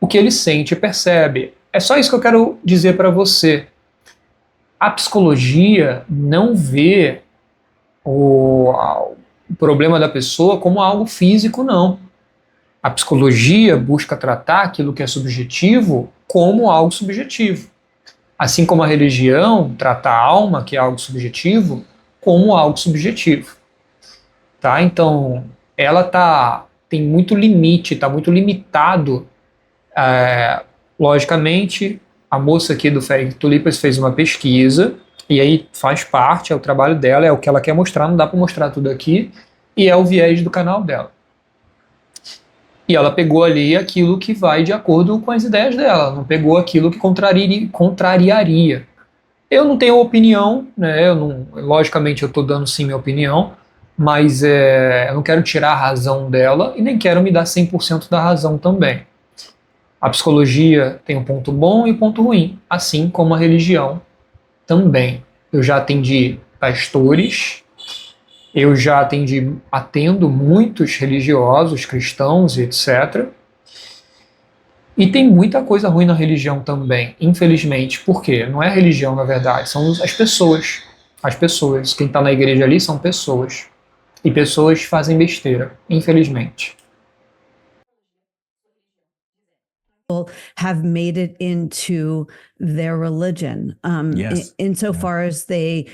o que ele sente e percebe. É só isso que eu quero dizer para você. A psicologia não vê o problema da pessoa como algo físico, não. A psicologia busca tratar aquilo que é subjetivo como algo subjetivo. Assim como a religião trata a alma, que é algo subjetivo, como algo subjetivo. Tá? Então, ela tem muito limite, está muito limitado. Logicamente, a moça aqui do Férias Tulipas fez uma pesquisa, e aí faz parte, é o trabalho dela, é o que ela quer mostrar, não dá para mostrar tudo aqui, e é o viés do canal dela. E ela pegou ali aquilo que vai de acordo com as ideias dela, não pegou aquilo que contrariaria. Eu não tenho opinião, né? Logicamente eu estou dando sim minha opinião, mas eu não quero tirar a razão dela e nem quero me dar 100% da razão também. A psicologia tem um ponto bom e um ponto ruim, assim como a religião também. Eu já atendi pastores, eu já atendo muitos religiosos, cristãos e etc. E tem muita coisa ruim na religião também, infelizmente. Por quê? Não é a religião, na verdade, são as pessoas. As pessoas. Quem está na igreja ali são pessoas. E pessoas fazem besteira, infelizmente. have made it into their religion, Yes. insofar as they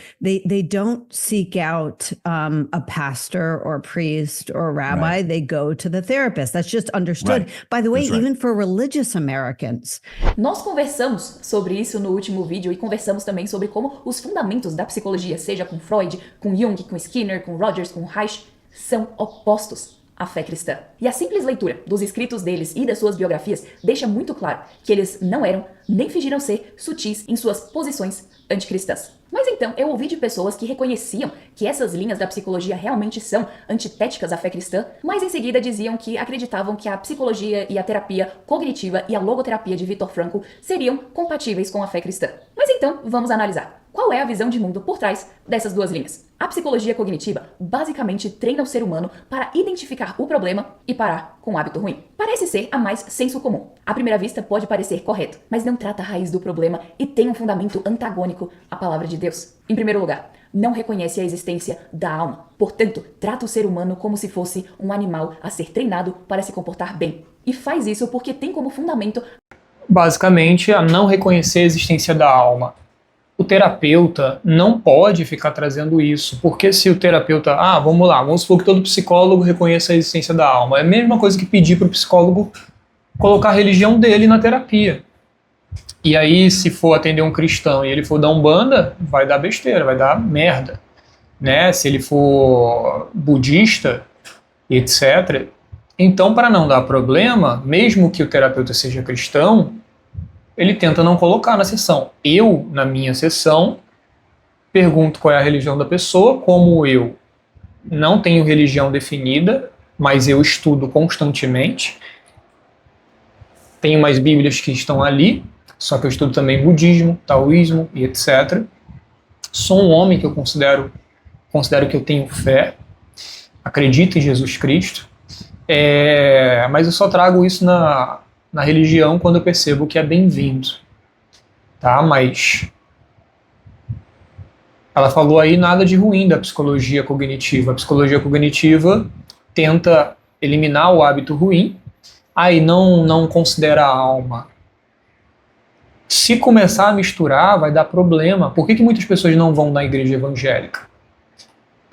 don't seek out a pastor or priest or rabbi. Right. They go to the therapist. That's just understood. Right. By the way, That's right. even for religious Americans. Nós conversamos sobre isso no último vídeo e conversamos também sobre como os fundamentos da psicologia, seja com Freud, com Jung, com Skinner, com Rogers, com Reich, são opostos à fé cristã. E a simples leitura dos escritos deles e das suas biografias deixa muito claro que eles não eram, nem fingiram ser, sutis em suas posições anticristãs. Mas então, eu ouvi de pessoas que reconheciam que essas linhas da psicologia realmente são antitéticas à fé cristã, mas em seguida diziam que acreditavam que a psicologia e a terapia cognitiva e a logoterapia de Viktor Frankl seriam compatíveis com a fé cristã. Mas então, vamos analisar. Qual é a visão de mundo por trás dessas duas linhas? A psicologia cognitiva basicamente treina o ser humano para identificar o problema e parar com o hábito ruim. Parece ser a mais senso comum. À primeira vista pode parecer correto, mas não trata a raiz do problema e tem um fundamento antagônico à palavra de Deus. Em primeiro lugar, não reconhece a existência da alma. Portanto, trata o ser humano como se fosse um animal a ser treinado para se comportar bem. E faz isso porque tem como fundamento, Basicamente, a não reconhecer a existência da alma. O terapeuta não pode ficar trazendo isso, porque se o terapeuta, vamos supor que todo psicólogo reconheça a existência da alma, é a mesma coisa que pedir para o psicólogo colocar a religião dele na terapia. E aí, se for atender um cristão e ele for dar Umbanda, vai dar besteira, vai dar merda, né? Se ele for budista, etc. Então, para não dar problema, mesmo que o terapeuta seja cristão, ele tenta não colocar na sessão. Eu, na minha sessão, pergunto qual é a religião da pessoa, como eu não tenho religião definida, mas eu estudo constantemente. Tenho umas bíblias que estão ali, só que eu estudo também budismo, taoísmo e etc. Sou um homem que eu considero que eu tenho fé, acredito em Jesus Cristo, mas eu só trago isso na religião quando eu percebo que é bem-vindo, tá? Mas ela falou aí nada de ruim da psicologia cognitiva. A psicologia cognitiva tenta eliminar o hábito ruim, aí não considera a alma. Se começar a misturar, vai dar problema. Por que muitas pessoas não vão na igreja evangélica?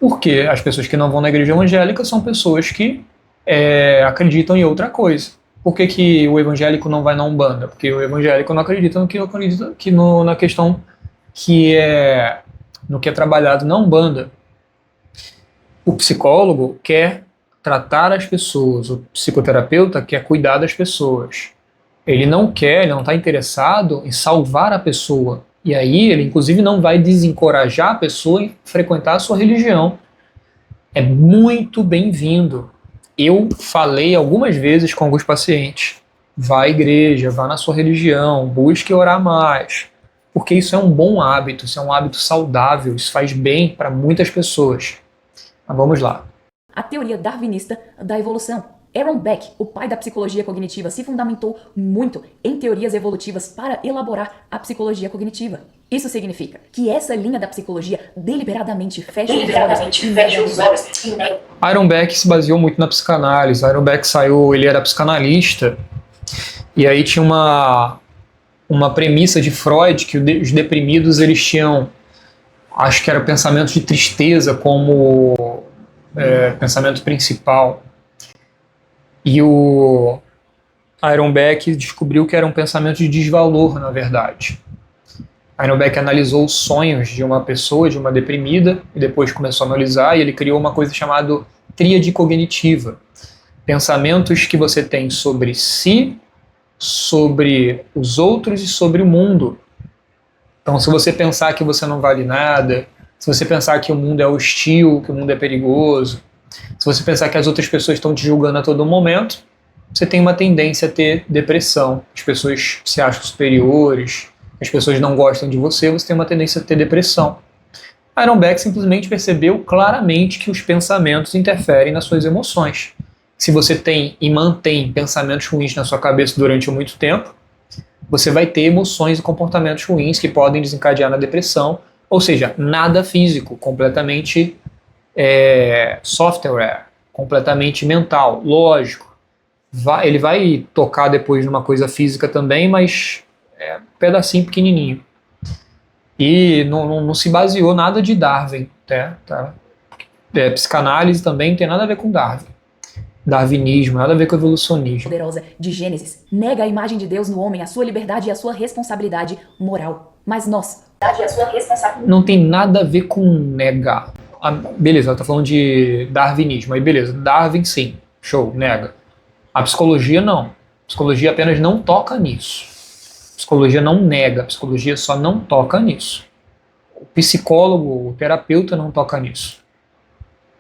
Porque as pessoas que não vão na igreja evangélica são pessoas que acreditam em outra coisa. Por que o evangélico não vai na Umbanda? Porque o evangélico não acredita na questão no que é trabalhado na Umbanda. O psicólogo quer tratar as pessoas, o psicoterapeuta quer cuidar das pessoas. Ele não está interessado em salvar a pessoa. E aí ele, inclusive, não vai desencorajar a pessoa em frequentar a sua religião. É muito bem-vindo. Eu falei algumas vezes com alguns pacientes, vá à igreja, vá na sua religião, busque orar mais, porque isso é um bom hábito, isso é um hábito saudável, isso faz bem para muitas pessoas. Mas vamos lá. a teoria darwinista da evolução. Aaron Beck, o pai da psicologia cognitiva, se fundamentou muito em teorias evolutivas para elaborar a psicologia cognitiva. Isso significa que essa linha da psicologia deliberadamente fecha os olhos. Aaron Beck se baseou muito na psicanálise. Aaron Beck ele era psicanalista, e aí tinha uma premissa de Freud que os deprimidos eles tinham, acho que era pensamento de tristeza como pensamento principal. E o Aaron Beck descobriu que era um pensamento de desvalor, na verdade. Aaron Beck analisou os sonhos de uma pessoa, de uma deprimida, e depois começou a analisar, e ele criou uma coisa chamada tríade cognitiva. Pensamentos que você tem sobre si, sobre os outros e sobre o mundo. Então, se você pensar que você não vale nada, se você pensar que o mundo é hostil, que o mundo é perigoso, se você pensar que as outras pessoas estão te julgando a todo momento, você tem uma tendência a ter depressão. As pessoas se acham superiores, as pessoas não gostam de você, você tem uma tendência a ter depressão. Aaron Beck simplesmente percebeu claramente que os pensamentos interferem nas suas emoções. Se você tem e mantém pensamentos ruins na sua cabeça durante muito tempo, você vai ter emoções e comportamentos ruins que podem desencadear na depressão, ou seja, nada físico, completamente software, completamente mental, lógico. Ele vai tocar depois numa coisa física também, mas é um pedacinho pequenininho. E não se baseou nada de Darwin, tá? Psicanálise também não tem nada a ver com Darwin. Darwinismo, nada a ver com evolucionismo. Poderosa de Gênesis nega a imagem de Deus no homem, a sua liberdade e a sua responsabilidade moral. Mas nós, não tem nada a ver com negar. Beleza, ela tá falando de darwinismo. Aí beleza, Darwin sim, show, nega. A psicologia não. A psicologia apenas não toca nisso. A psicologia não nega, a psicologia só não toca nisso. O psicólogo, o terapeuta não toca nisso.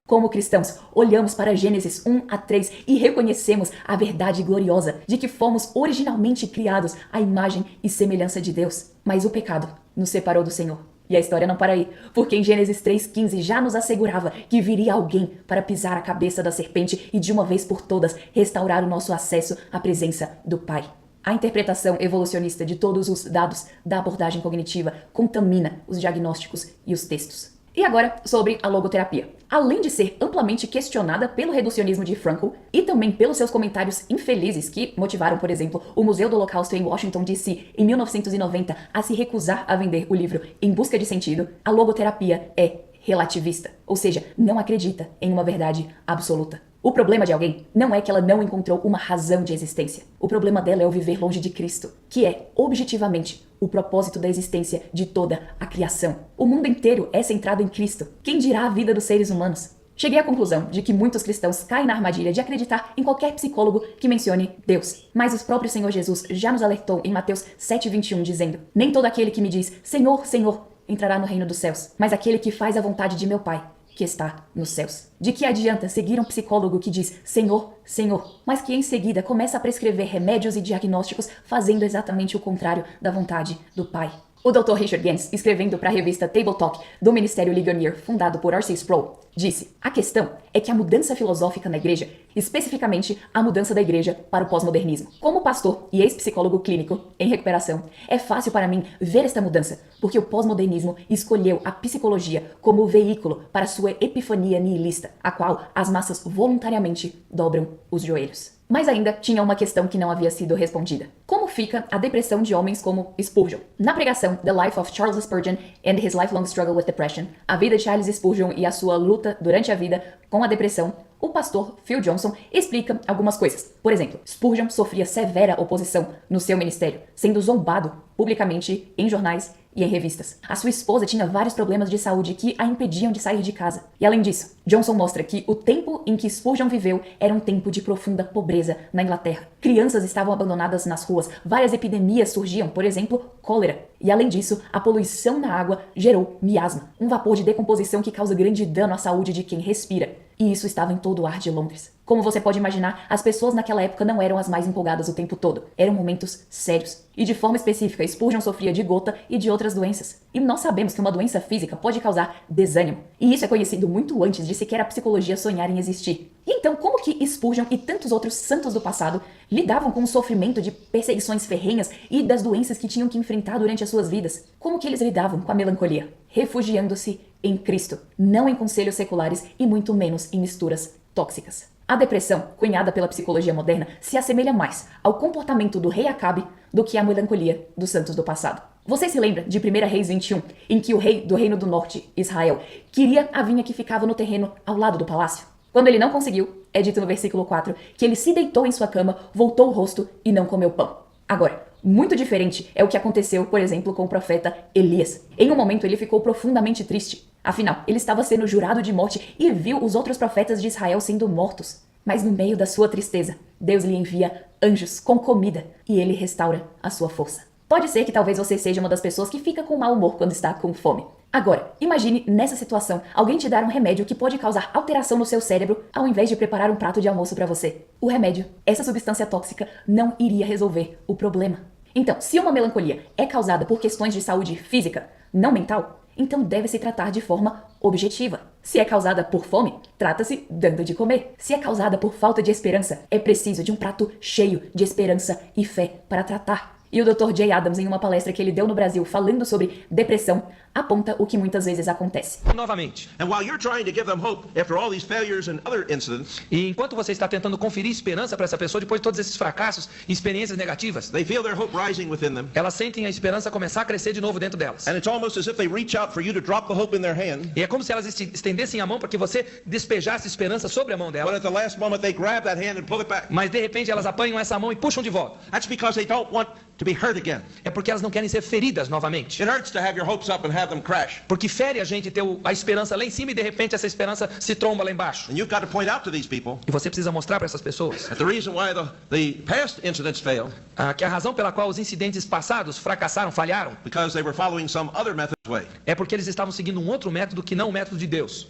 como cristãos, olhamos para Gênesis 1 a 3 e reconhecemos a verdade gloriosa de que fomos originalmente criados à imagem e semelhança de Deus. Mas o pecado nos separou do Senhor. E a história não para aí, porque em Gênesis 3,15 já nos assegurava que viria alguém para pisar a cabeça da serpente e de uma vez por todas restaurar o nosso acesso à presença do Pai. A interpretação evolucionista de todos os dados da abordagem cognitiva contamina os diagnósticos e os textos. E agora, sobre a logoterapia. Além de ser amplamente questionada pelo reducionismo de Frankl e também pelos seus comentários infelizes que motivaram, por exemplo, o Museu do Holocausto em Washington, D.C., em 1990, a se recusar a vender o livro Em Busca de Sentido, a logoterapia é relativista, ou seja, não acredita em uma verdade absoluta. O problema de alguém não é que ela não encontrou uma razão de existência. O problema dela é o viver longe de Cristo, que é, objetivamente, o propósito da existência de toda a criação. O mundo inteiro é centrado em Cristo. Quem dirá a vida dos seres humanos? Cheguei à conclusão de que muitos cristãos caem na armadilha de acreditar em qualquer psicólogo que mencione Deus. Mas o próprio Senhor Jesus já nos alertou em Mateus 7,21, dizendo: nem todo aquele que me diz, Senhor, Senhor, entrará no reino dos céus, mas aquele que faz a vontade de meu Pai, que está nos céus. De que adianta seguir um psicólogo que diz Senhor, Senhor, mas que em seguida começa a prescrever remédios e diagnósticos fazendo exatamente o contrário da vontade do Pai? O Dr. Richard Gans, escrevendo para a revista Table Talk do Ministério Ligonier, fundado por R.C. Sproul, disse: a questão é que a mudança filosófica na igreja, especificamente a mudança da igreja para o pós-modernismo. Como pastor e ex-psicólogo clínico em recuperação, é fácil para mim ver esta mudança, porque o pós-modernismo escolheu a psicologia como veículo para sua epifania nihilista, a qual as massas voluntariamente dobram os joelhos. Mas ainda tinha uma questão que não havia sido respondida. Como fica a depressão de homens como Spurgeon? Na pregação The Life of Charles Spurgeon and His Lifelong Struggle with Depression, a vida de Charles Spurgeon e a sua luta durante a vida com a depressão, o pastor Phil Johnson explica algumas coisas. Por exemplo, Spurgeon sofria severa oposição no seu ministério, sendo zombado publicamente em jornais e em revistas. A sua esposa tinha vários problemas de saúde que a impediam de sair de casa. E além disso, Johnson mostra que o tempo em que Spurgeon viveu era um tempo de profunda pobreza na Inglaterra. Crianças estavam abandonadas nas ruas, várias epidemias surgiam, por exemplo, cólera. E além disso, a poluição na água gerou miasma, um vapor de decomposição que causa grande dano à saúde de quem respira. E isso estava em todo o ar de Londres. Como você pode imaginar, as pessoas naquela época não eram as mais empolgadas o tempo todo. Eram momentos sérios. E de forma específica, Spurgeon sofria de gota e de outras doenças. E nós sabemos que uma doença física pode causar desânimo. E isso é conhecido muito antes de sequer a psicologia sonhar em existir. E então, como que Spurgeon e tantos outros santos do passado lidavam com o sofrimento de perseguições ferrenhas e das doenças que tinham que enfrentar durante as suas vidas? Como que eles lidavam com a melancolia? Refugiando-se em Cristo, não em conselhos seculares e muito menos em misturas tóxicas. A depressão, cunhada pela psicologia moderna, se assemelha mais ao comportamento do rei Acabe do que à melancolia dos santos do passado. Você se lembra de 1 Reis 21, em que o rei do Reino do Norte, Israel, queria a vinha que ficava no terreno ao lado do palácio? Quando ele não conseguiu, é dito no versículo 4, que ele se deitou em sua cama, voltou o rosto e não comeu pão. Agora, muito diferente é o que aconteceu, por exemplo, com o profeta Elias. Em um momento ele ficou profundamente triste. Afinal, ele estava sendo jurado de morte e viu os outros profetas de Israel sendo mortos. Mas no meio da sua tristeza, Deus lhe envia anjos com comida e ele restaura a sua força. Pode ser que talvez você seja uma das pessoas que fica com mau humor quando está com fome. Agora, imagine nessa situação alguém te dar um remédio que pode causar alteração no seu cérebro ao invés de preparar um prato de almoço para você. O remédio, essa substância tóxica, não iria resolver o problema. Então, se uma melancolia é causada por questões de saúde física, não mental, então deve-se tratar de forma objetiva. Se é causada por fome, trata-se dando de comer. Se é causada por falta de esperança, é preciso de um prato cheio de esperança e fé para tratar. E o Dr. Jay Adams, em uma palestra que ele deu no Brasil falando sobre depressão, aponta o que muitas vezes acontece. Novamente. And while you're trying to give them hope after all these failures and other incidents, E enquanto você está tentando conferir esperança para essa pessoa depois de todos esses fracassos e experiências negativas, they feel their hope rising within them. elas sentem a esperança começar a crescer de novo dentro delas. And it's almost as if they reach out for you to drop the hope in their hand. E é como se elas estendessem a mão para que você despejasse esperança sobre a mão But dela. at the last moment they grab that hand and pull it back. Mas de repente elas apanham essa mão e puxam de volta. That's because they don't want to be hurt again. É porque elas não querem ser feridas novamente. It hurts to have your hopes up and have them crash. Porque fere a gente ter a esperança lá em cima e de repente essa esperança se tromba lá embaixo. And you've got to point out to these people E você precisa mostrar para essas pessoas that the reason why the past incidents failed, que a razão pela qual os incidentes passados fracassaram, falharam, because they were following some other method's way. é porque eles estavam seguindo um outro método que não o método de Deus.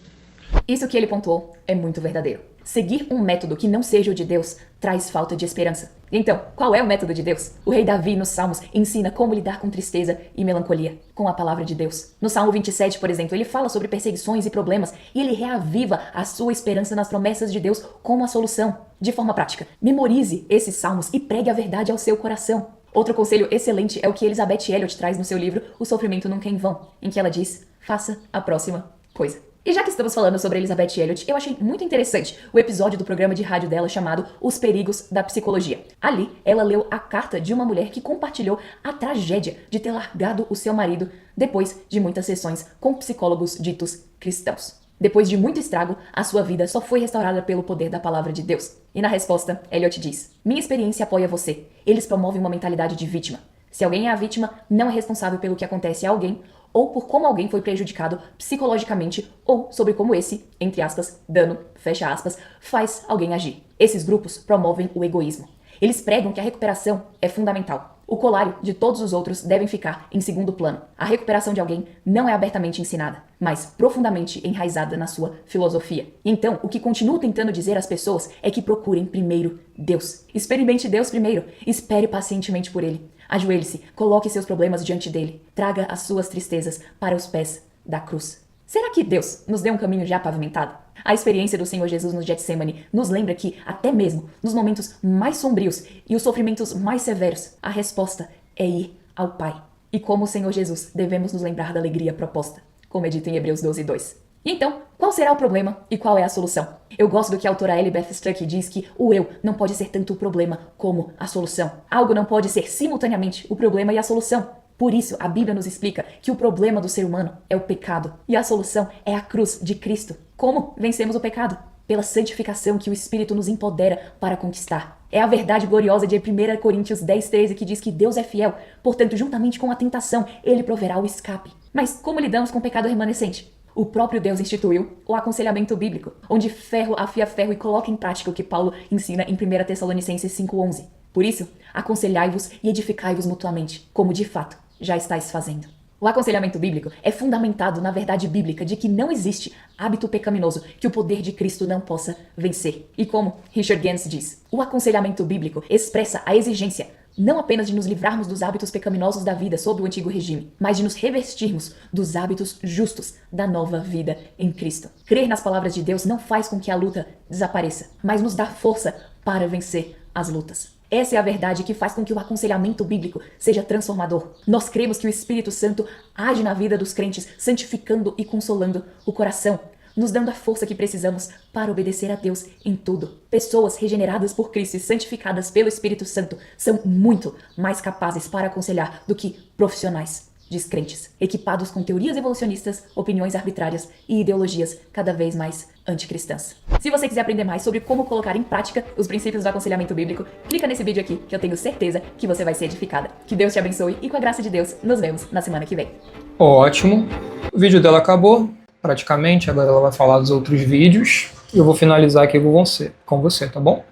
Isso que ele pontuou é muito verdadeiro. Seguir um método que não seja o de Deus traz falta de esperança. Então, qual é o método de Deus? O rei Davi, nos Salmos, ensina como lidar com tristeza e melancolia, com a palavra de Deus. No Salmo 27, por exemplo, ele fala sobre perseguições e problemas e ele reaviva a sua esperança nas promessas de Deus como a solução. De forma prática, memorize esses salmos e pregue a verdade ao seu coração. Outro conselho excelente é o que Elisabeth Elliot traz no seu livro O Sofrimento Nunca é em Vão, em que ela diz: faça a próxima coisa. E já que estamos falando sobre Elisabeth Elliot, eu achei muito interessante o episódio do programa de rádio dela chamado Os Perigos da Psicologia. Ali, ela leu a carta de uma mulher que compartilhou a tragédia de ter largado o seu marido depois de muitas sessões com psicólogos ditos cristãos. Depois de muito estrago, a sua vida só foi restaurada pelo poder da palavra de Deus. E na resposta, Elliot diz: minha experiência apoia você. Eles promovem uma mentalidade de vítima. Se alguém é a vítima, não é responsável pelo que acontece a alguém, ou por como alguém foi prejudicado psicologicamente, ou sobre como esse, entre aspas, dano, fecha aspas, faz alguém agir. Esses grupos promovem o egoísmo. Eles pregam que a recuperação é fundamental. O colário de todos os outros devem ficar em segundo plano. A recuperação de alguém não é abertamente ensinada, mas profundamente enraizada na sua filosofia. Então, o que continuo tentando dizer às pessoas é que procurem primeiro Deus. Experimente Deus primeiro. Espere pacientemente por Ele. Ajoelhe-se, coloque seus problemas diante dele. Traga as suas tristezas para os pés da cruz. Será que Deus nos deu um caminho já pavimentado? A experiência do Senhor Jesus no Getsemane nos lembra que, até mesmo nos momentos mais sombrios e os sofrimentos mais severos, a resposta é ir ao Pai. E como o Senhor Jesus, devemos nos lembrar da alegria proposta, como é dito em Hebreus 12:2. E então, qual será o problema e qual é a solução? Eu gosto do que a autora Elizabeth Stuckey diz, que o eu não pode ser tanto o problema como a solução. Algo não pode ser simultaneamente o problema e a solução. Por isso, a Bíblia nos explica que o problema do ser humano é o pecado e a solução é a cruz de Cristo. Como vencemos o pecado? Pela santificação que o Espírito nos empodera para conquistar. É a verdade gloriosa de 1 Coríntios 10:13 que diz que Deus é fiel, portanto, juntamente com a tentação, Ele proverá o escape. Mas como lidamos com o pecado remanescente? O próprio Deus instituiu o aconselhamento bíblico, onde ferro afia ferro e coloca em prática o que Paulo ensina em 1 Tessalonicenses 5:11. Por isso, aconselhai-vos e edificai-vos mutuamente, como de fato já estáis fazendo. O aconselhamento bíblico é fundamentado na verdade bíblica de que não existe hábito pecaminoso que o poder de Cristo não possa vencer. E como Richard Gans diz, o aconselhamento bíblico expressa a exigência não apenas de nos livrarmos dos hábitos pecaminosos da vida sob o antigo regime, mas de nos revestirmos dos hábitos justos da nova vida em Cristo. Crer nas palavras de Deus não faz com que a luta desapareça, mas nos dá força para vencer as lutas. Essa é a verdade que faz com que o aconselhamento bíblico seja transformador. Nós cremos que o Espírito Santo age na vida dos crentes, santificando e consolando o coração, nos dando a força que precisamos para obedecer a Deus em tudo. Pessoas regeneradas por Cristo e santificadas pelo Espírito Santo são muito mais capazes para aconselhar do que profissionais descrentes, equipados com teorias evolucionistas, opiniões arbitrárias e ideologias cada vez mais anticristãs. Se você quiser aprender mais sobre como colocar em prática os princípios do aconselhamento bíblico, clica nesse vídeo aqui que eu tenho certeza que você vai ser edificada. Que Deus te abençoe e com a graça de Deus, nos vemos na semana que vem. Ótimo. O vídeo dela acabou, praticamente. Agora ela vai falar dos outros vídeos. Eu vou finalizar aqui com você, tá bom?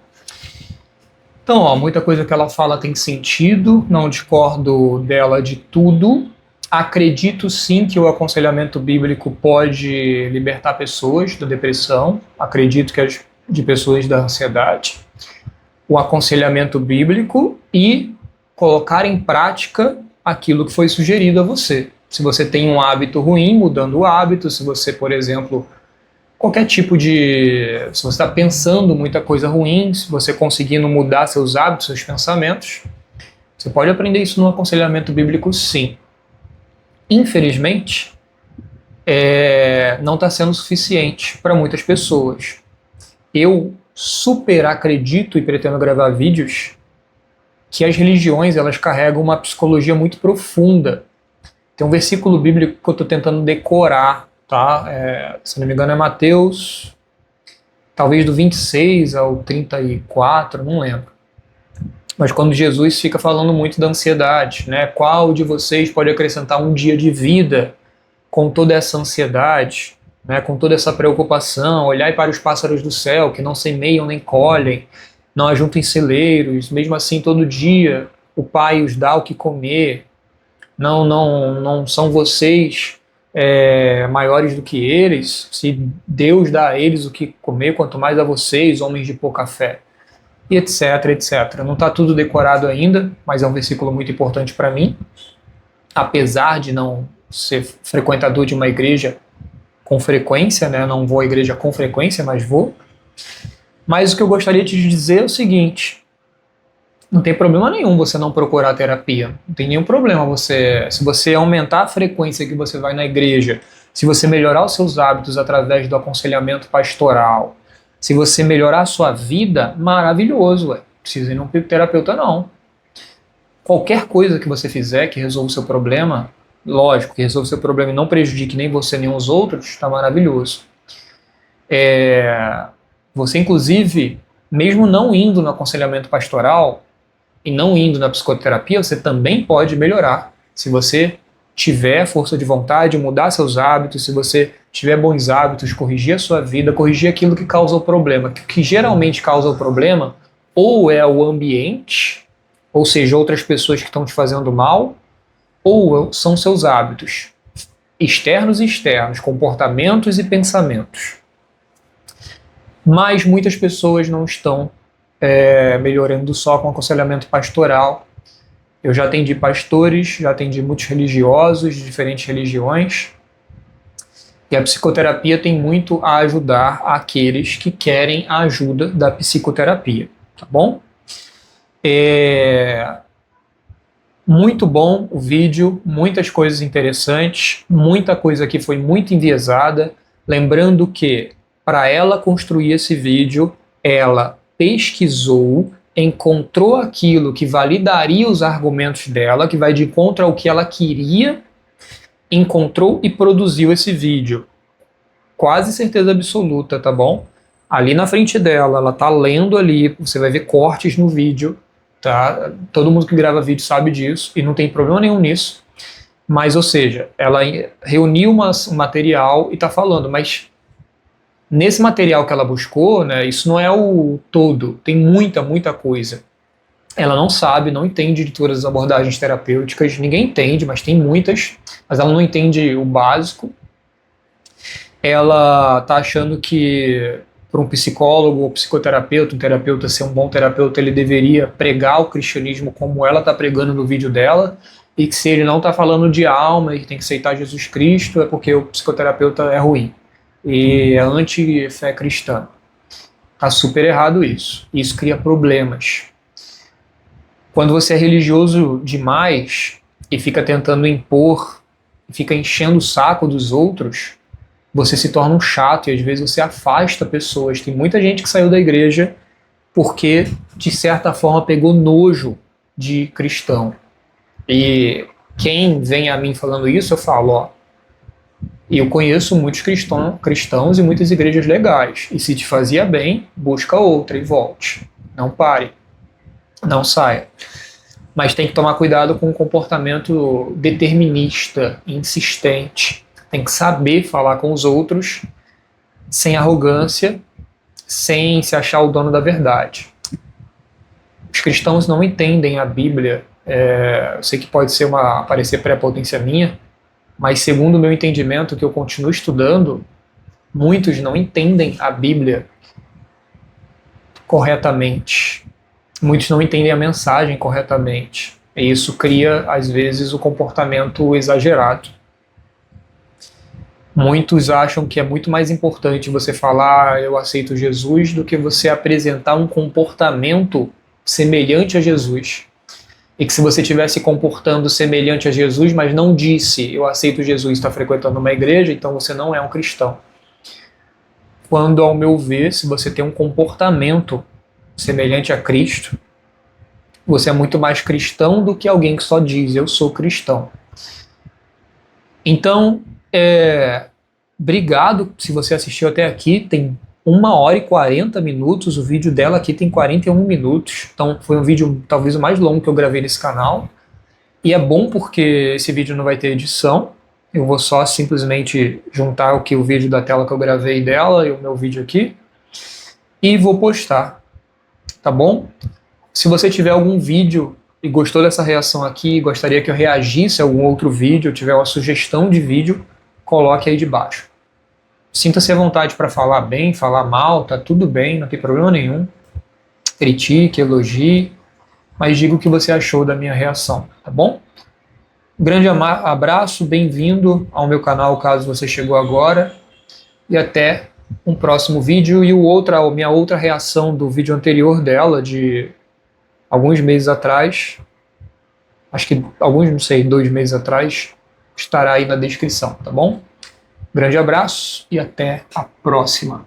Então, ó, muita coisa que ela fala tem sentido. Não discordo dela de tudo. Acredito sim que o aconselhamento bíblico pode libertar pessoas da depressão. Acredito que de pessoas da ansiedade. O aconselhamento bíblico e colocar em prática aquilo que foi sugerido a você. Se você tem um hábito ruim, mudando o hábito. Se você, por exemplo, qualquer tipo de... Se você está pensando muita coisa ruim, se você conseguindo mudar seus hábitos, seus pensamentos, você pode aprender isso no aconselhamento bíblico sim. Infelizmente, não está sendo suficiente para muitas pessoas. Eu super acredito e pretendo gravar vídeos que as religiões elas carregam uma psicologia muito profunda. Tem um versículo bíblico que eu estou tentando decorar, tá? Se não me engano é Mateus, talvez do 26 ao 34, não lembro. Mas quando Jesus fica falando muito da ansiedade, né? Qual de vocês pode acrescentar um dia de vida com toda essa ansiedade, né? Com toda essa preocupação? Olhai para os pássaros do céu, que não semeiam nem colhem, não ajuntam em celeiros, mesmo assim todo dia o Pai os dá o que comer. Não são vocês maiores do que eles? Se Deus dá a eles o que comer, quanto mais a vocês, homens de pouca fé. E etc, etc. Não está tudo decorado ainda, mas é um versículo muito importante para mim. Apesar de não ser frequentador de uma igreja com frequência, né? Não vou à igreja com frequência, mas vou. Mas o que eu gostaria de te dizer é o seguinte: não tem problema nenhum você não procurar terapia. Não tem nenhum problema se você aumentar a frequência que você vai na igreja, se você melhorar os seus hábitos através do aconselhamento pastoral, se você melhorar a sua vida, maravilhoso, Não precisa ir num terapeuta, não. Qualquer coisa que você fizer que resolva o seu problema, lógico, que resolva o seu problema e não prejudique nem você nem os outros, está maravilhoso. Você, inclusive, mesmo não indo no aconselhamento pastoral e não indo na psicoterapia, você também pode melhorar. Se você tiver força de vontade, mudar seus hábitos, se você tiver bons hábitos, corrigir a sua vida, corrigir aquilo que causa o problema. O que geralmente causa o problema ou é o ambiente, ou seja, outras pessoas que estão te fazendo mal, ou são seus hábitos externos e externos, comportamentos e pensamentos. Mas muitas pessoas não estão melhorando só com aconselhamento pastoral. Eu já atendi pastores, já atendi muitos religiosos de diferentes religiões, e a psicoterapia tem muito a ajudar aqueles que querem a ajuda da psicoterapia, tá bom? Muito bom o vídeo, muitas coisas interessantes, muita coisa aqui foi muito enviesada. Lembrando que, para ela construir esse vídeo, ela pesquisou, encontrou aquilo que validaria os argumentos dela, que vai de encontro ao que ela queria, encontrou e produziu esse vídeo. Quase certeza absoluta, tá bom? Ali na frente dela, ela tá lendo ali, você vai ver cortes no vídeo, tá? Todo mundo que grava vídeo sabe disso, e não tem problema nenhum nisso. Mas, ou seja, ela reuniu um material e tá falando, mas nesse material que ela buscou, né, isso não é o todo, tem muita coisa. Ela não sabe, não entende de todas as abordagens terapêuticas, ninguém entende, mas tem muitas, mas ela não entende o básico. Ela está achando que para um psicólogo ou psicoterapeuta, um terapeuta ser um bom terapeuta, ele deveria pregar o cristianismo como ela está pregando no vídeo dela, e que se ele não está falando de alma e que tem que aceitar Jesus Cristo, é porque o psicoterapeuta é ruim e é anti-fé cristã. Tá super errado isso. Isso cria problemas. Quando você é religioso demais e fica tentando impor, fica enchendo o saco dos outros, você se torna um chato e às vezes você afasta pessoas. Tem muita gente que saiu da igreja porque, de certa forma, pegou nojo de cristão. E quem vem a mim falando isso, eu falo, ó, eu conheço muitos cristãos e muitas igrejas legais. E se te fazia bem, busca outra e volte. Não pare. Não saia. Mas tem que tomar cuidado com um comportamento determinista, insistente. Tem que saber falar com os outros sem arrogância, sem se achar o dono da verdade. Os cristãos não entendem a Bíblia. Eu sei que pode parecer prepotência minha, mas segundo o meu entendimento, que eu continuo estudando, muitos não entendem a Bíblia corretamente. Muitos não entendem a mensagem corretamente. E isso cria, às vezes, o comportamento exagerado. Muitos acham que é muito mais importante você falar eu aceito Jesus do que você apresentar um comportamento semelhante a Jesus. e que se você estiver se comportando semelhante a Jesus, mas não disse, eu aceito Jesus, está frequentando uma igreja, então você não é um cristão. Quando, ao meu ver, se você tem um comportamento semelhante a Cristo, você é muito mais cristão do que alguém que só diz, eu sou cristão. Então, obrigado se você assistiu até aqui, tem 1h40, o vídeo dela aqui tem 41 minutos, então foi um vídeo talvez o mais longo que eu gravei nesse canal, e é bom porque esse vídeo não vai ter edição, eu vou só simplesmente juntar o vídeo da tela que eu gravei dela e o meu vídeo aqui, e vou postar, tá bom? Se você tiver algum vídeo e gostou dessa reação aqui, gostaria que eu reagisse a algum outro vídeo, ou tiver uma sugestão de vídeo, coloque aí de baixo. Sinta-se à vontade para falar bem, falar mal, tá tudo bem, não tem problema nenhum. Critique, elogie, mas diga o que você achou da minha reação, tá bom? Grande abraço, bem-vindo ao meu canal caso você chegou agora, e até um próximo vídeo. E a minha outra reação do vídeo anterior dela, de alguns meses atrás, acho que alguns, não sei, 2 meses atrás, estará aí na descrição, tá bom? Grande abraço e até a próxima.